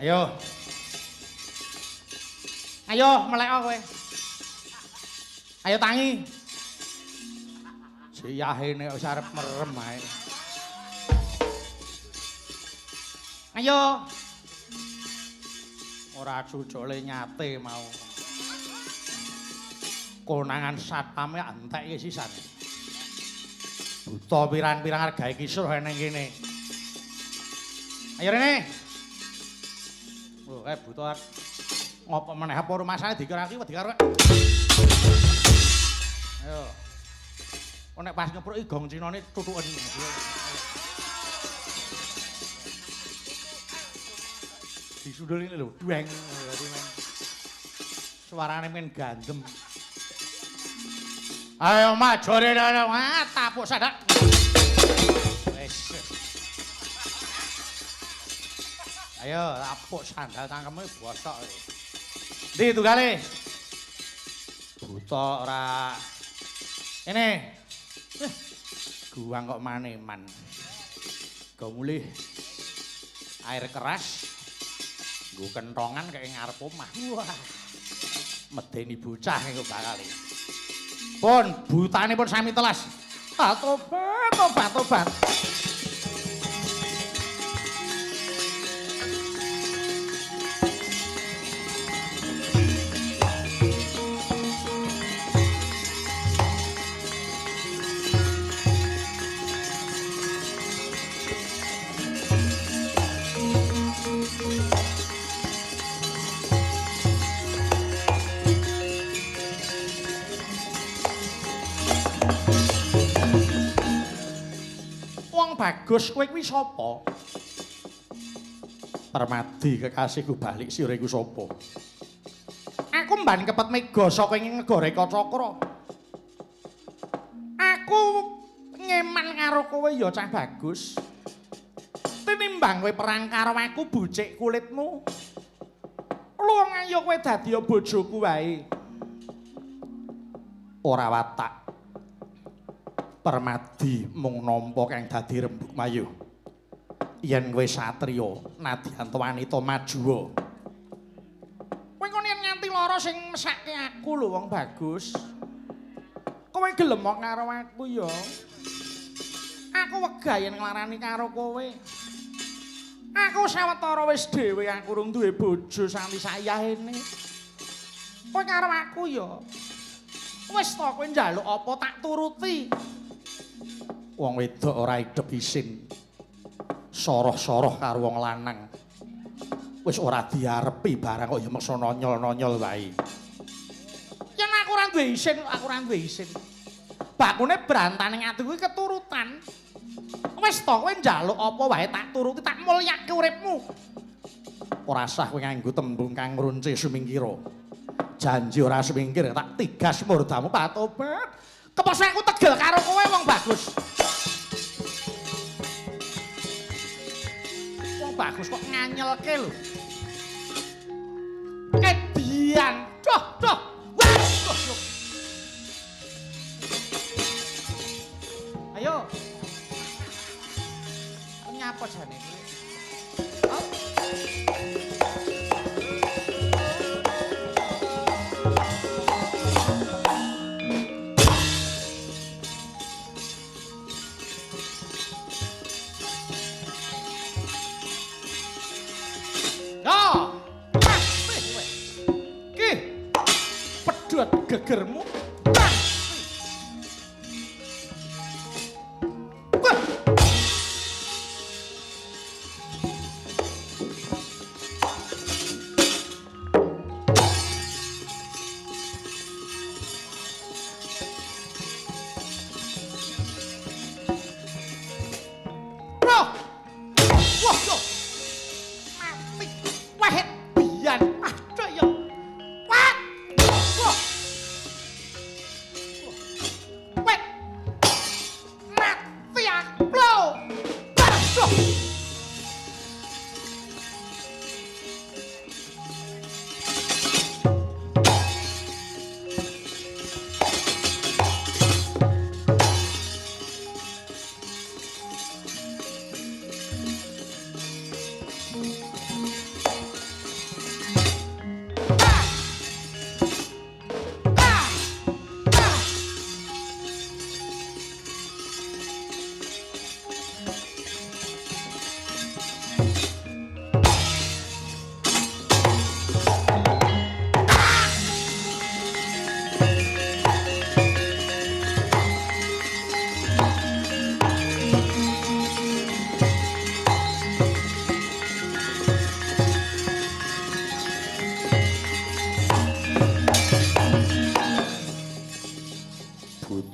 Ayo. Ayo melek kowe. Ayo tangi. Siyahene wis arep merem ae. Ayo. Ora cucule nyate mau. Konangan satpame entek iki sisan. Buta pirang-pirang hargae kisruh ning kene. Ayo rene. Oh, buta ngopo meneh apa rumasane dikira-kira wedi karo. Ayo. Kok nek pas nyepruki gong cinane tutuken. Disundul ini lho, dueng. Suarane men gandem. Ayo maju rene, tapuk sadak. Wes. Ayo, tapuk sandal cangkeme bosok. Ndi tunggale? Buta ora. Ini. Guang kok maneman. Go mulih air keras. Nggo kentongan kayak ngarep omah. Wah. Medeni bocah iku bakal. Pun butane pun sami telas. Tobat. Bagus, kowe kuwi sapa? Permadi kekasihku balik sira iku sapa? Aku mban kepet mega saka ing negara Kacakra. Aku ngeman karo kowe ya cah bagus. Tinimbang kowe perang karo aku bucik kulitmu. Luwung ayo kowe dadi bojoku wae. Ora watak. Permadi mung nampa kang dadi rembug mayu. Yen kowe satriya nadyan wanita majuwa. Kowe kok nganti lara sing mesake aku lho wong bagus. Kowe gelem karo aku ya. Aku wegah yen nglarani karo kowe. Aku sawetara wis dhewe aku urung duwe bojo santi sayahene. Kowe karo aku ya. Wis to kowe njaluk apa tak turuti. Wong wedok ora idep isin. Soroh-soroh karo wong lanang. Wis ora diarepi barang kok ya meksa nonyol-nonyol wae. Yen aku ora duwe isin, bakune brantaning atiku keturutan. Wis to kowe njaluk apa wae tak turuti, tak mulyake uripmu. Ora sah kowe nganggo tembung kang ngrunce sumingkira. janji ora semingkir tak tigas murdamu patobat. Kepos aku tegel karo kowe wong bagus. Wong bagus kok nganyelke lho. Kedian. Doh. Wah, doh. Ayo. Nyapa jane iki? Oh. Pedhot gegermu.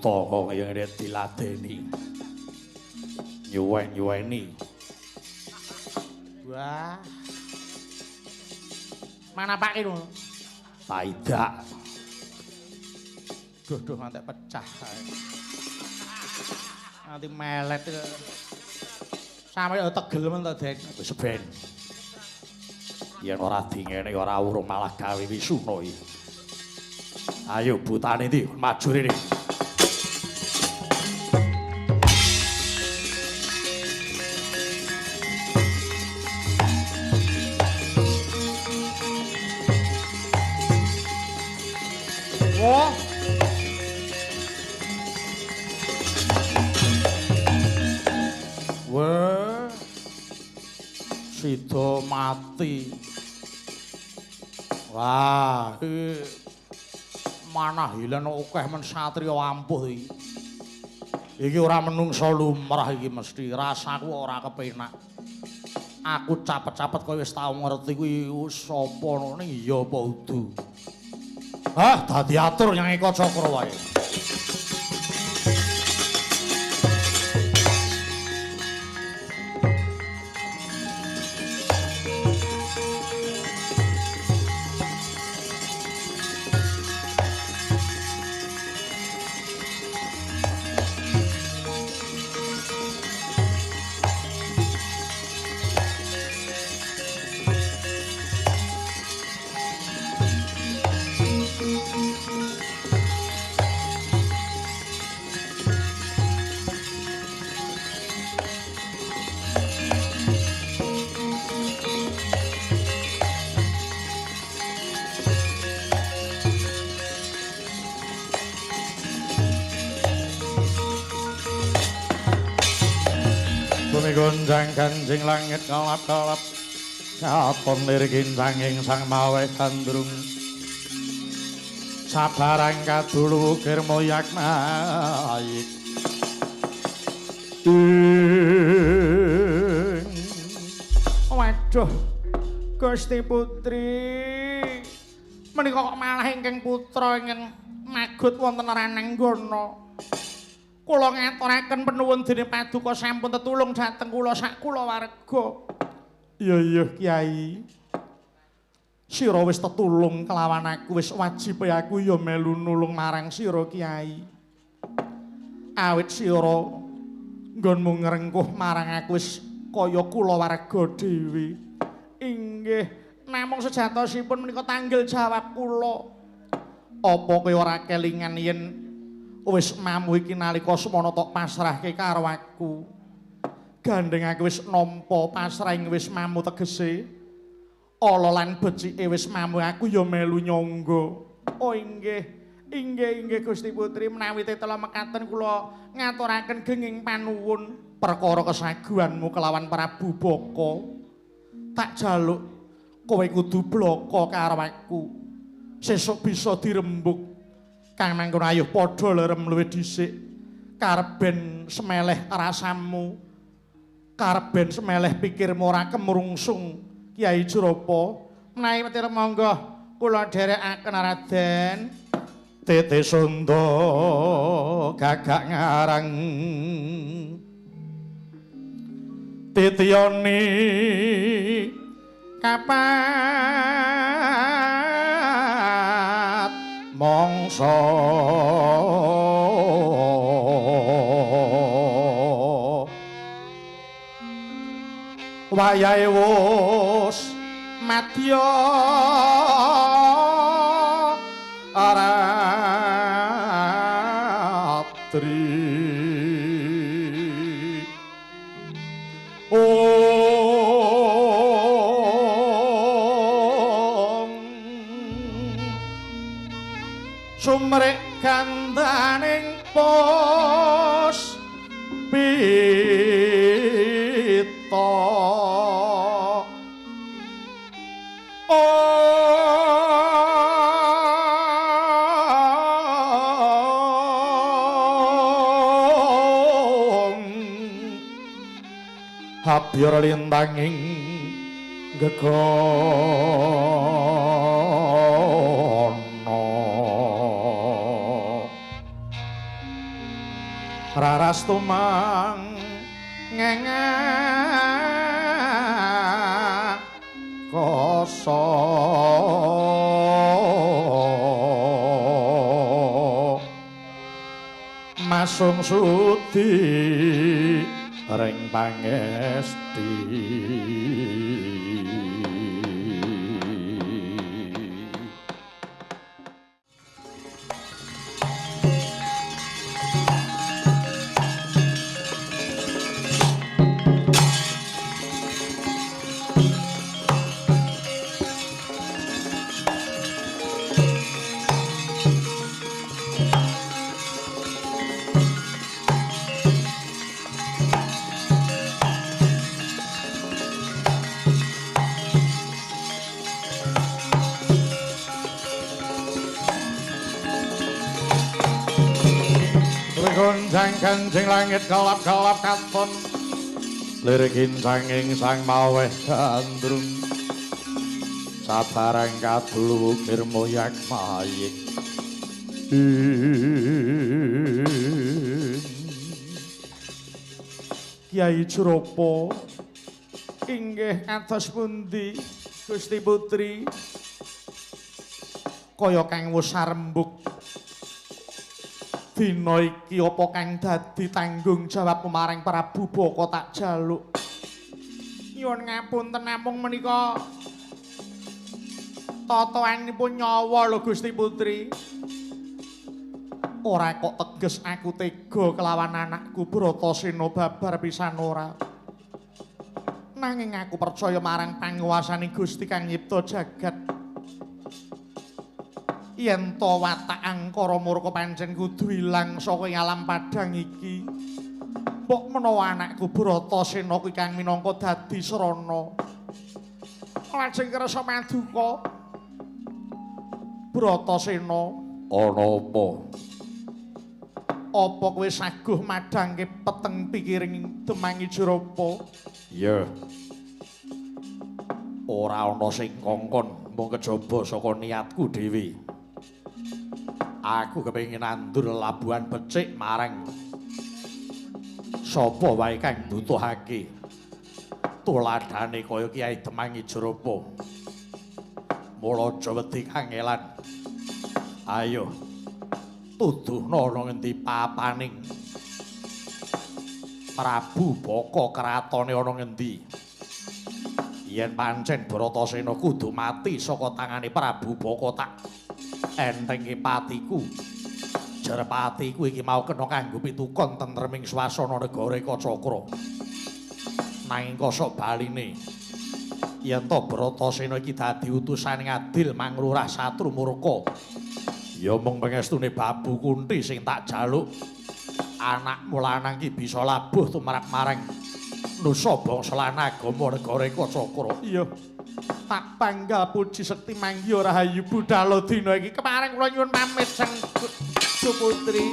Kok yang diladeni nyuwen-nyuweni. Wah, mana pak itu? Tidak. Duh nanti pecah. Nanti melet. Sampai tegel men to, Dek. Wis ben. Yen ora dingene ora urung malah gawe wisuna iki. Ayo butane ndi maju rene. Sida mati. Wah, iki manah hilen akeh men satriya ampuh iki. Iki ora menungsa lumrah iki mesti rasaku ora kepenak. Aku capet-capet kowe wis tau ngerti kuwi sapa ning iya apa udu. Hah, dadi atur yang Eka Cakra wae. Gonjang kanjing langit kalap-kalap katon lirikincanging sang mawe kandrung sabarang kadulu ukir moyak naik waduh Gusti Putri menika kok malah ingkang putra ingkang magut wonten Ranenggana. Kula ngaturaken penuwun dening Paduka sampun tetulung dhateng kula sak kulawarga. Iya Kyai. Sira wis tetulung kelawan aku wis wajib aku ya melu nulung marang sira Kyai. Awit sira nggonmu ngrengkuh marang aku wis kaya kula warga dhewe. Inggih, namung sejatosipun menika tanggel jawab kula. Apa kowe ora kelingan yen wis mamu iki nalika semana tok pasrahke karo aku. Gandeng aku wis nampa pasrahing wis mamu tegese. Ala lan becike wis mamu aku ya melu nyangga. Oh inggih. Inggih Gusti Putri menawi tetela mekaten kula ngaturaken genging panuwun perkara kesaguhanmu kelawan Prabu Baka. Tak jaluk kowe kudu blaka karo aku. Sesuk bisa dirembug. Kang mangkon ayo padha lerem luwih dhisik. Karep ben semeleh rasamu. Karep ben semeleh pikirmu ora kemrungsung Kyai Jrapa. Menawi petira monggo kula dherekaken Raden. Tete Sunda gagak ngarang Titioni kapat mongso wayahe wus madya sumrek gandaning pos pita habyur lintanging gegono raras tumang ngengah koso masung sudi ring pangesti gonjang kanjeng langit kelap-kelap katon lirikin sanging sang maweh gandrung sabarang kadulu ukir moyak mayik Kyai Jrapa inggih kados pundi Gusti Putri kaya kang wus sarembug dina iki apa kang dadi tanggung jawab marang Prabu Baka tak jaluk. Nyuwun ngapunten namung menika tataanipun nyawa lho Gusti Putri. Ora kok teges aku tega kelawan anakku Bratasena babar pisan ora. Nanging aku percaya marang panguwasaning Gusti kang nyipta jagat. Yen to watak angkara murka pancen kudu ilang saka alam padhang iki. Mbok menawa anakku Bratasena kuwi kang minangka dadi srana. Lajeng kersa maduka. Bratasena ana apa? Apa kowe saguh madhangke peteng pikiring Demangi Jrapa? Iya. Ora ana sing kongkon, mung kejaba saka niatku dhewe. Aku kepengin nandur labuhan becik marang sapa wae kang mbutuhake tuladhane kaya Kyai Demangi Jrapa. mula aja wedi kangelan. Ayo tuduhna ana ngendi papaning Prabu Baka kratone ana ngendi. Yen pancen Bratasena kudu mati saka tangane Prabu Baka tak entenge patiku. Jar patiku iki mau kena kanggo pitukon tentreming swasana negara Kacakra. Nanging kosok baline yen to Bratasena iki dadi utusaning adil manglurah satru murka. Ya mung pangestune Babu Kunti sing tak jaluk. Anakmu lanang iki bisa labuh tumrap marang nusa bangsa lan agama negara Kacakra. Iya. Tak panggal puji sekti mangya rahayu budhal dina iki. Kemarin kula nyuwun pamit sang Putri.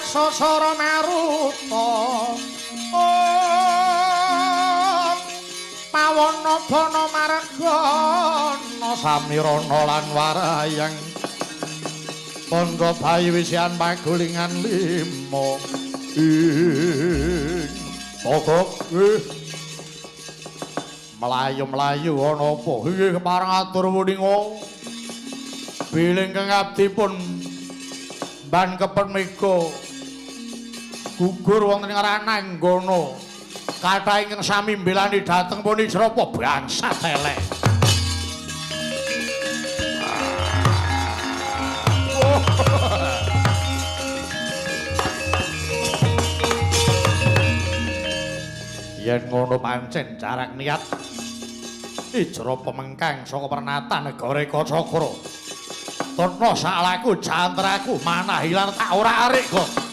Sasara Maruta pawana bana margana samirana lan warayang tangga bayi wisian pagulingan 5 ing pokok melayu-melayu ana apa inggih kepareng atur wuninga bilih kang abdipun ban kepemika gugur wonten ing Rananggana kathah ingkang sami mbelani dhateng puni Srapa bangsat elek. Yen ngono pancen jarak niat ijra pemengkang saka pernatan negara Kacakra. Tono salaku jantraku manah ilang tak ora arik kok.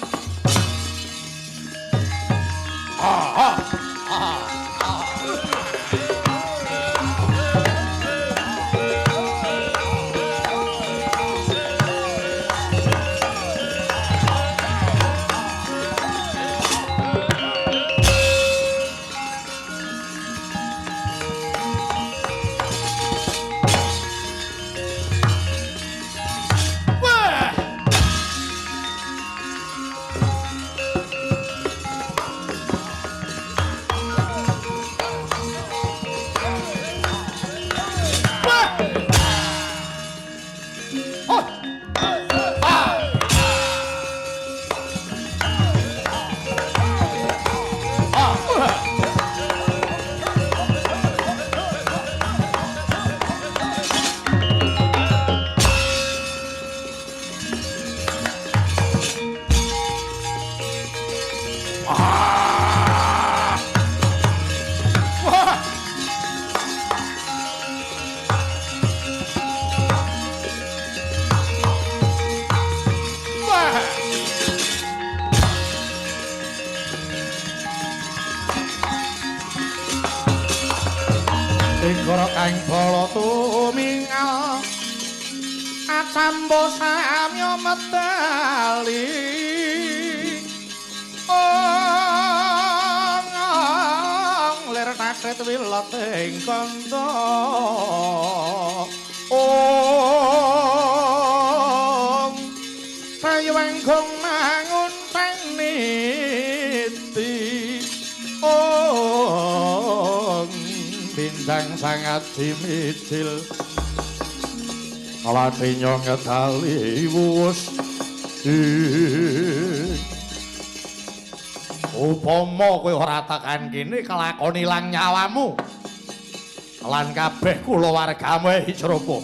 Negara kang bala tumingal acambo samya medali lir takret wilat ing kanda kayu engkong mangun paniti bintang sangat dimicil Latinya ngedali wus upama kowe ora tekan kene kelakon ilang nyawamu lan kabeh kula wargamu Hijropo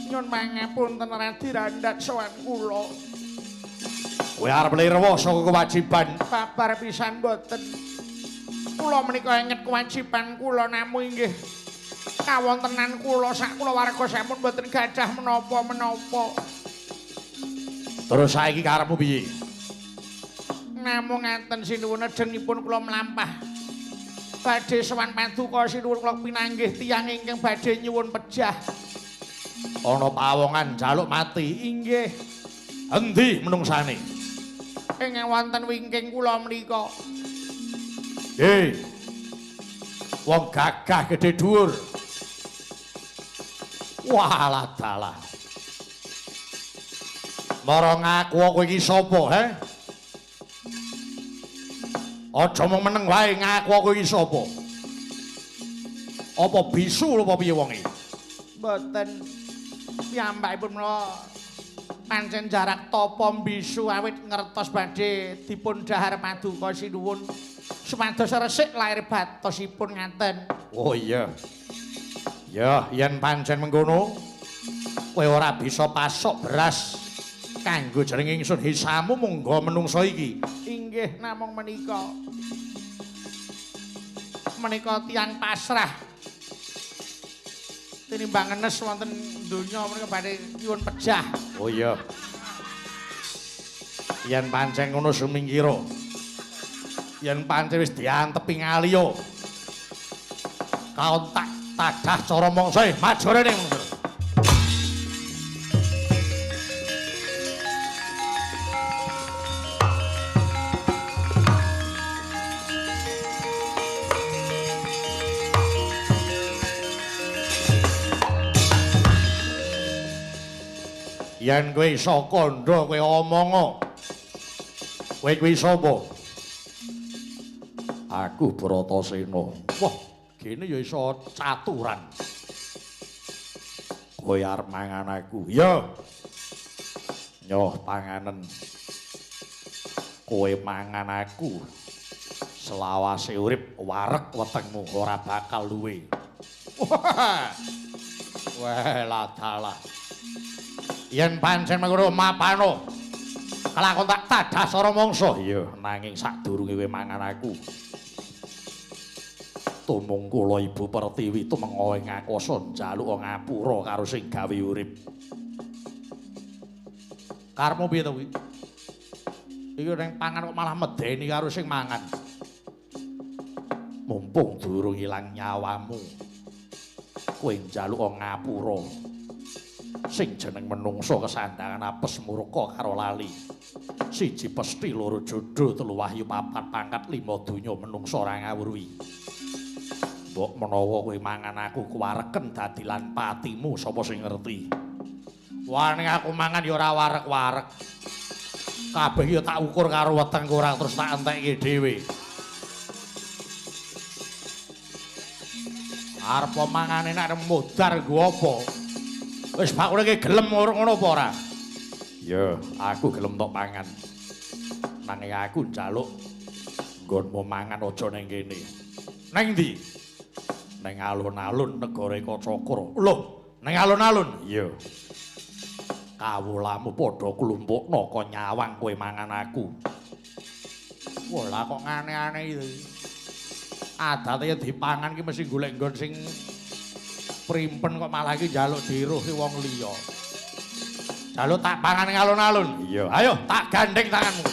nyun pangapunten Radi Randhat sowan kula kowe arep lirwa saka kewajiban babar pisan boten kula menika inget kewajiban kula namung inggih kawontenan kula sak kula warga sampun boten gadah menapa-menapa terus saiki karepmu piye namung ngaten sinuwun edengipun kula mlampah badhe sowan paduka sinuwun kula pinanggih tiyang ingkang badhe nyuwun pejah ana pawongan jaluk mati inggih endi menungsane ing wonten wingking kula menika wong gagah gedhe dhuwur walah dalah mara ngaku kowe iki sapa he aja mung meneng wae ngaku kowe iki sapa apa bisu apa piye wonge boten piyambakipun menawa pancen jarak tapa bisu awit ngertos badhe dipun dhahar paduka sinuwun supados resik lair batosipun ngaten oh iya ya yen pancen mengkono kowe ora bisa pasok beras kanggo jeneng ingsun hisamu monggo menungso iki inggih namung menika tiyang pasrah tinimbang enes wonten donya menika badhe nyuwun pejah oh iya yen pancen ngono sumingkira yen pancen wis diantepi ngaliya kaon tak tadah cara mangsa maju rene yen kowe iso kandha kowe omongo kowe kuwi sapa aku Bratasena wah kene ya iso caturan kowe arep mangan aku ya nyoh panganen kowe mangan aku selawase urip wareg wetengmu ora bakal luwe wah lah dalah yen pancen mengkono mapano kelakon tak tadah sara mangsa iya nanging sadurunge kowe mangan aku tumung kula Ibu Pertiwi tumenga ing akasa njaluk ngapura karo sing gawe urip karepmu piye to kuwi iki ning pangan kok malah medeni karo sing mangan mumpung durung ilang nyawamu kowe njaluk ngapura sing jeneng menungso kesandangan apes murka karo lali siji pesti loro jodho telu wahyu papat pangkat lima donya menungso ora ngawruhi mbok menawa kowe mangan aku kuwareken dadi lan patimu sapa sing ngerti wah ning aku mangan ya ora warek-warek kabeh ya tak ukur karo wetengku ora terus tak entekke dhewe arep mangane nek modar nggo apa wis bakune ki gelem ngono apa ora? Ya, aku gelem tok pangan. Nanging aku njaluk nggonmu mangan aja ning kene. Nang ndi? Ning alun-alun negara Kacakra. Lho, ning alun-alun? Iya. Kawulamu padha klumpukna kok nyawang kowe mangan aku. Wah, lah kok ngane-ane iki. Adate dipangan ki mesti golek nggon sing primpen kok malah iki njaluk diruhi wong liya. Njaluk tak pangan ning alun-alun. Iya, ayo tak gandeng tanganmu.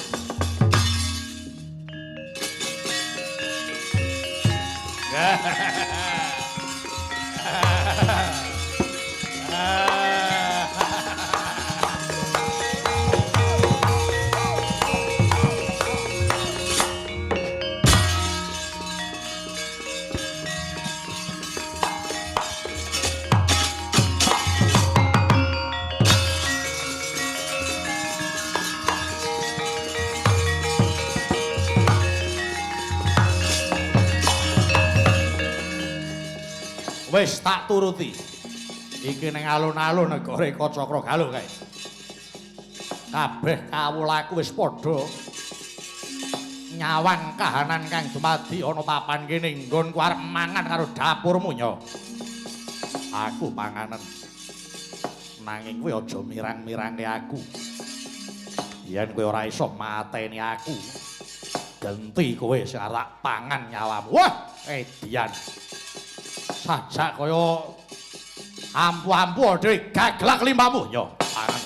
Wis tak turuti. Iki ning alun-alun negara Kacakra Galuh kae. Kabeh kawulaku wis padha nyawang kahanan kang dumadi ana papan kene nggonku arep mangan karo dapurmu nya. Aku panganen. Nanging kowe aja mirang-mirange aku. Yen kowe ora iso mateni aku, genti kowe sing arep pangan nyawamu. Wah, edian. Sajak kaya ampu-ampu dhewe gaglak limpamu nya. Pangan.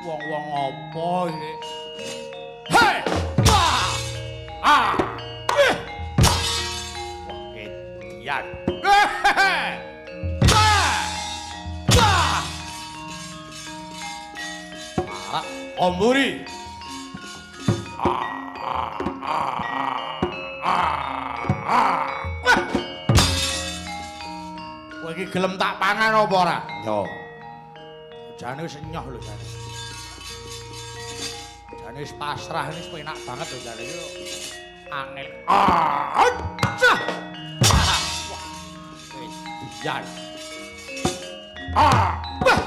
Wong-wong apa iki? Hei! Wah! Ah! Edian. Hei! Wah! Wah! Omburi. Kowe iki gelem tak pangan apa ora? Yo. Jane wis nyoh lho jane. Jane wis pasrah wis penak banget lho jane iki. Angel. Cah. Wis dijan. Wah. Wah.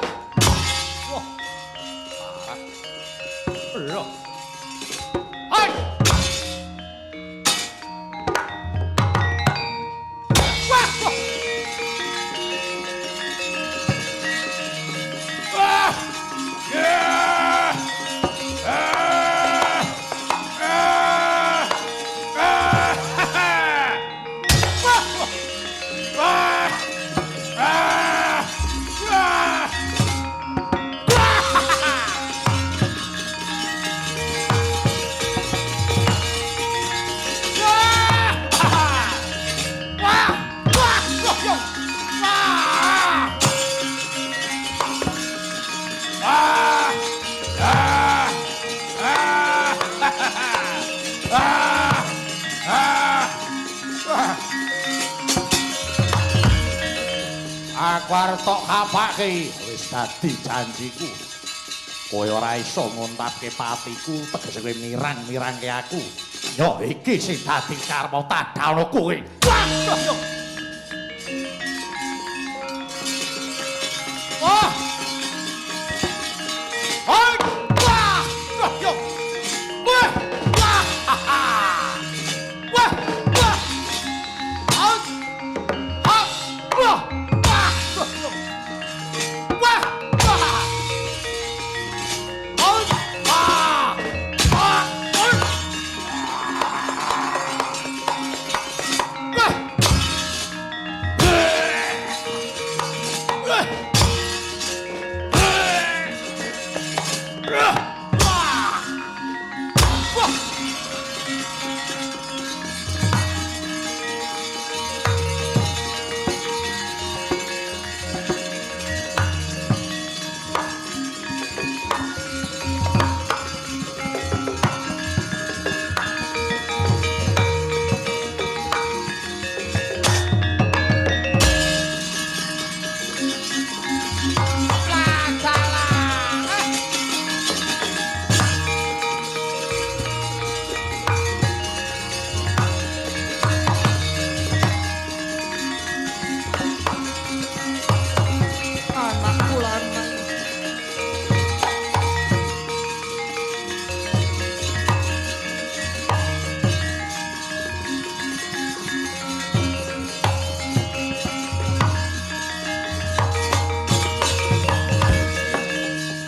Lho. Hai. Aku arep tok kapake wis dadi janjiku. Kowe ora iso ngontapke patiku tegese kowe mirang-mirangke aku. Yo iki sing dadi karma tadhano kowe. Waduh yo. Wah! Hai! Wah! Yo. Wah! Wah! Wah! Wah! Out! Out! Wah!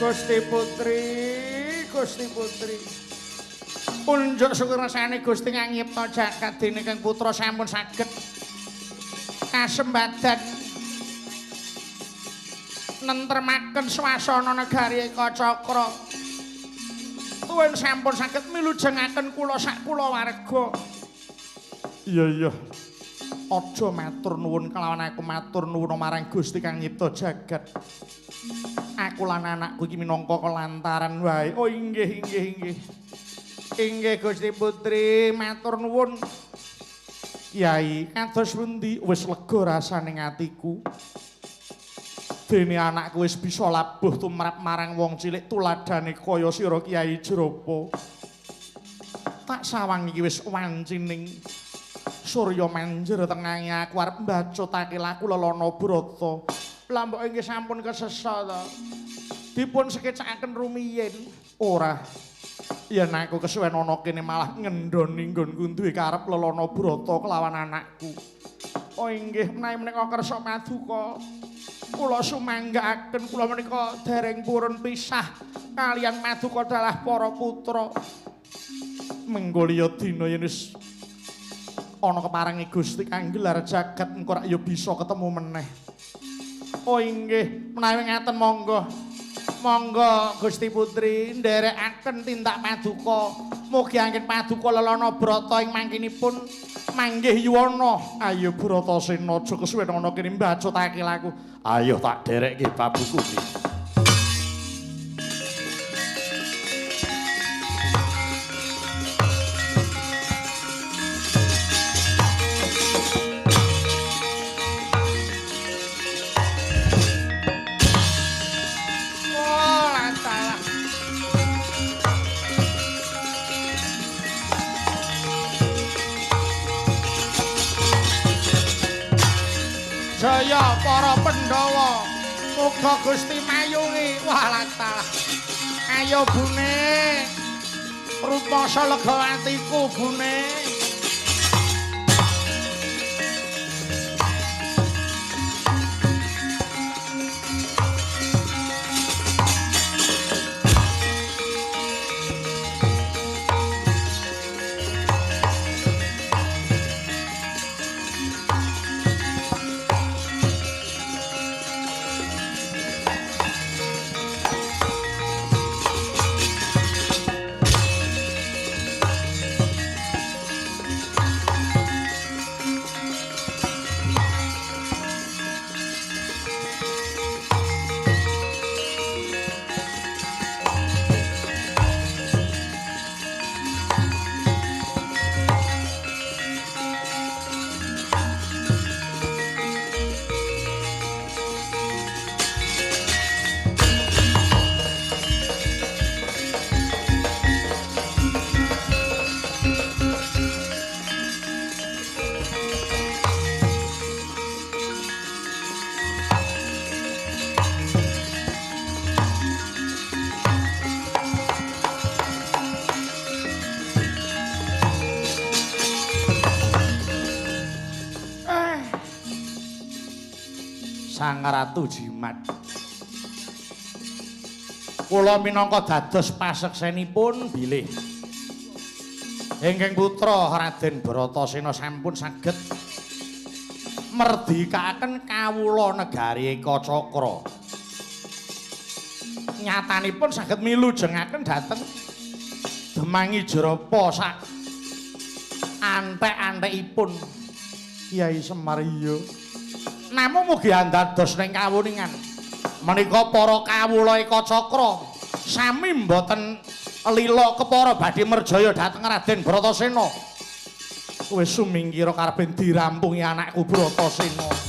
Gusti Putri. Unjuk syukur rasane Gusti nganyipta jagat dene kang putra sampun saged kasembadan nentremaken swasana negari Kacakra. tuwin sampun saged milujengaken kula sak kulawarga. Iya. Aja matur nuwun kelawan aku matur nuwun marang Gusti kang nyipta jagat. Aku lan anakku iki minangka kelantaran wae. Oh inggih. Inggih Gusti Putri, matur nuwun. Kyai, kados pundi wis lega rasane atiku. Dene anakku wis bisa labuh tumrap marang wong cilik tuladane kaya sira Kyai Jrapa. Tak sawang iki wis wancining Surya manjer tengange aku arep mbacutake laku Lelana Brata. Lah mbok inggih sampun kesesa to. Dipun sekecakaken rumiyin. Ora. Yen aku kesuwen ana kene malah ngendhoni nggonku duwe karep Lelana Brata kelawan anakku. Oh inggih menawi kersa maduka. Kula sumanggaaken kula menika dereng purun pisah kaliyan maduka dalah para putra. Menggolya dina yen wis ana keparengi Gusti kang gelar jagat engko rak ya bisa ketemu meneh. Oh inggih, menawi ngaten monggo. Monggo Gusti Putri nderekaken tindak paduka. Mugi anggen paduka Lelana Brata ing mangkinipun manggih yuwana. Ayo Bratasena aja kesuwen ana kene mbacutake laku. Ayo tak derekke babukune. Jaya para Pandhawa, muga Gusti mayungi. Walah. Ayo Bune, rumangsa lega atiku Bune. Sang Ratu Jimat. Kula minangka dados paseksenipun bilih. Ingkang putra Raden Bratasena sampun saged merdikaaken kawula negari Eka Cakra. Nyatanipun saged milujengaken dhateng Demangi Jrapa sak antek-antekipun Kyai Semar iya. Namung mugi andados ning kawuningan menika para kawula Eka Cakra sami mboten lila kepara badhe merjaya dhateng Raden Bratasena. Wis sumingkira karepe dirampungi anakku Bratasena.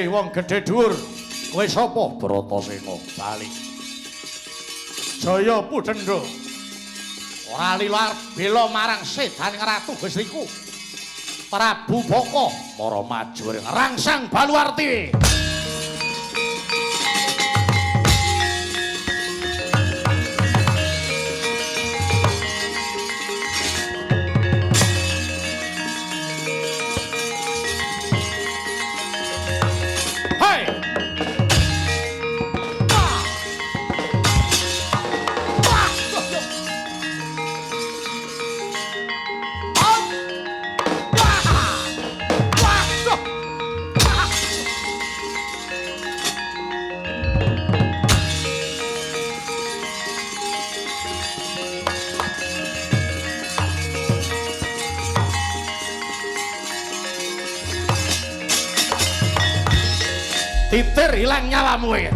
Wong gedhe dhuwur, kowe sapa? Bratasena bali. Jaya Pudenda. Ora lila bela marang sedaning ratu Gustiku. Prabu Baka para maju rangsang Baluarti. Titir hilang nyawamu ya.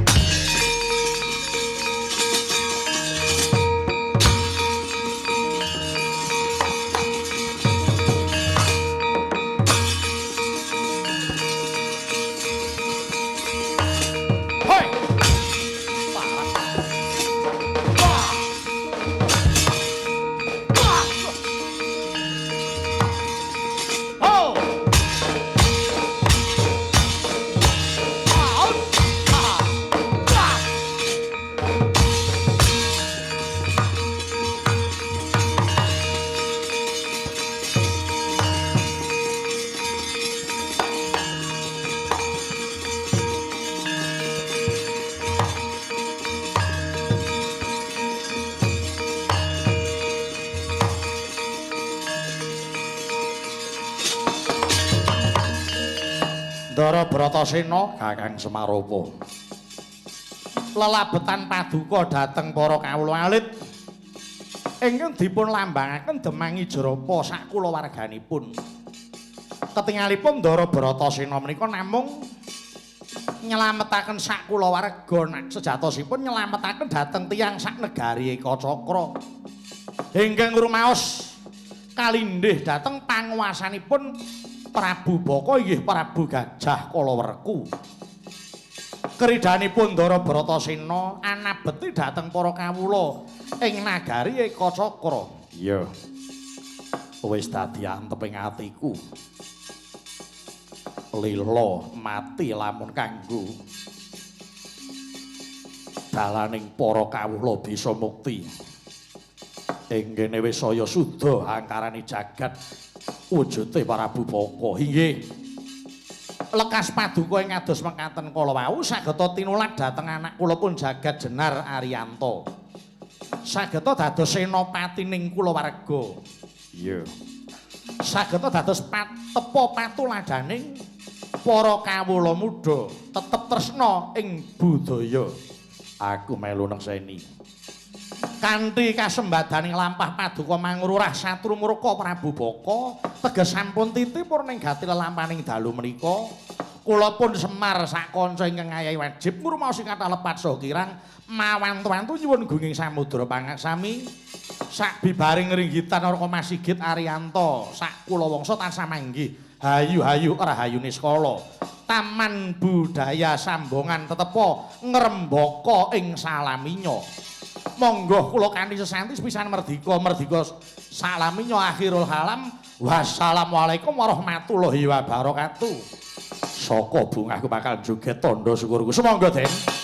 Ndara Bratasena Kakang Semarupa. Lelabetan paduka dhateng para kawula alit ingkang dipun lambangaken Demangi Jerapa sak kulawarganipun. Ketingalipun Ndara Bratasena menika namung nyelametaken sak kulawarga sejatosipun nyelametaken dhateng tiyang sak negari Eka Cakra. Ingkang rumaos kalindih dhateng panguwasanipun Prabu Baka inggih Prabu Gajah Kalawerku. Kridhanipun Ndara Bratasena anabeti dhateng para kawula ing nagari Eka Cakra. Iya. Wis dadi anteping atiku. Lila mati lamun kanggo dalaning para kawula bisa mukti. Ing kene wis saya suda angkarane jagat wujude Prabu Baka. Inggih. Lekas paduka ing kados mekaten kala wau sageta tinulak dhateng anak kula pun Jagat Jenar Ariyanto. Sageta dados senopatining kulawarga. Iya. Sageta dados tepa patuladaning para kawula muda tetep tresna ing budaya. Aku melu nekseni. Kanthi kasembadaning lampah paduka mangurah satru murka Prabu Baka teges sampun titipur ning gati lelampaning dalu menika kula pun Semar sak kanca ingkang ngayahi wajib ngrumaosi kathah lepat saha kirang mawantu-wantu nyuwun gunging samudra pangaksami sak bibaring ringgitan Naraka Masigit Ariyanto sak kula wangsa tansah manggih hayu-hayu rahayu niskala taman budaya sambongan tetepa ngrembaka ing salaminya. Monggo kula kanthi sesanti sepisan merdika salaminya akhirul halam. Wassalamualaikum warahmatullahi wabarakatuh. Saka bungahku bakal joget tandha syukurku. Sumangga Den.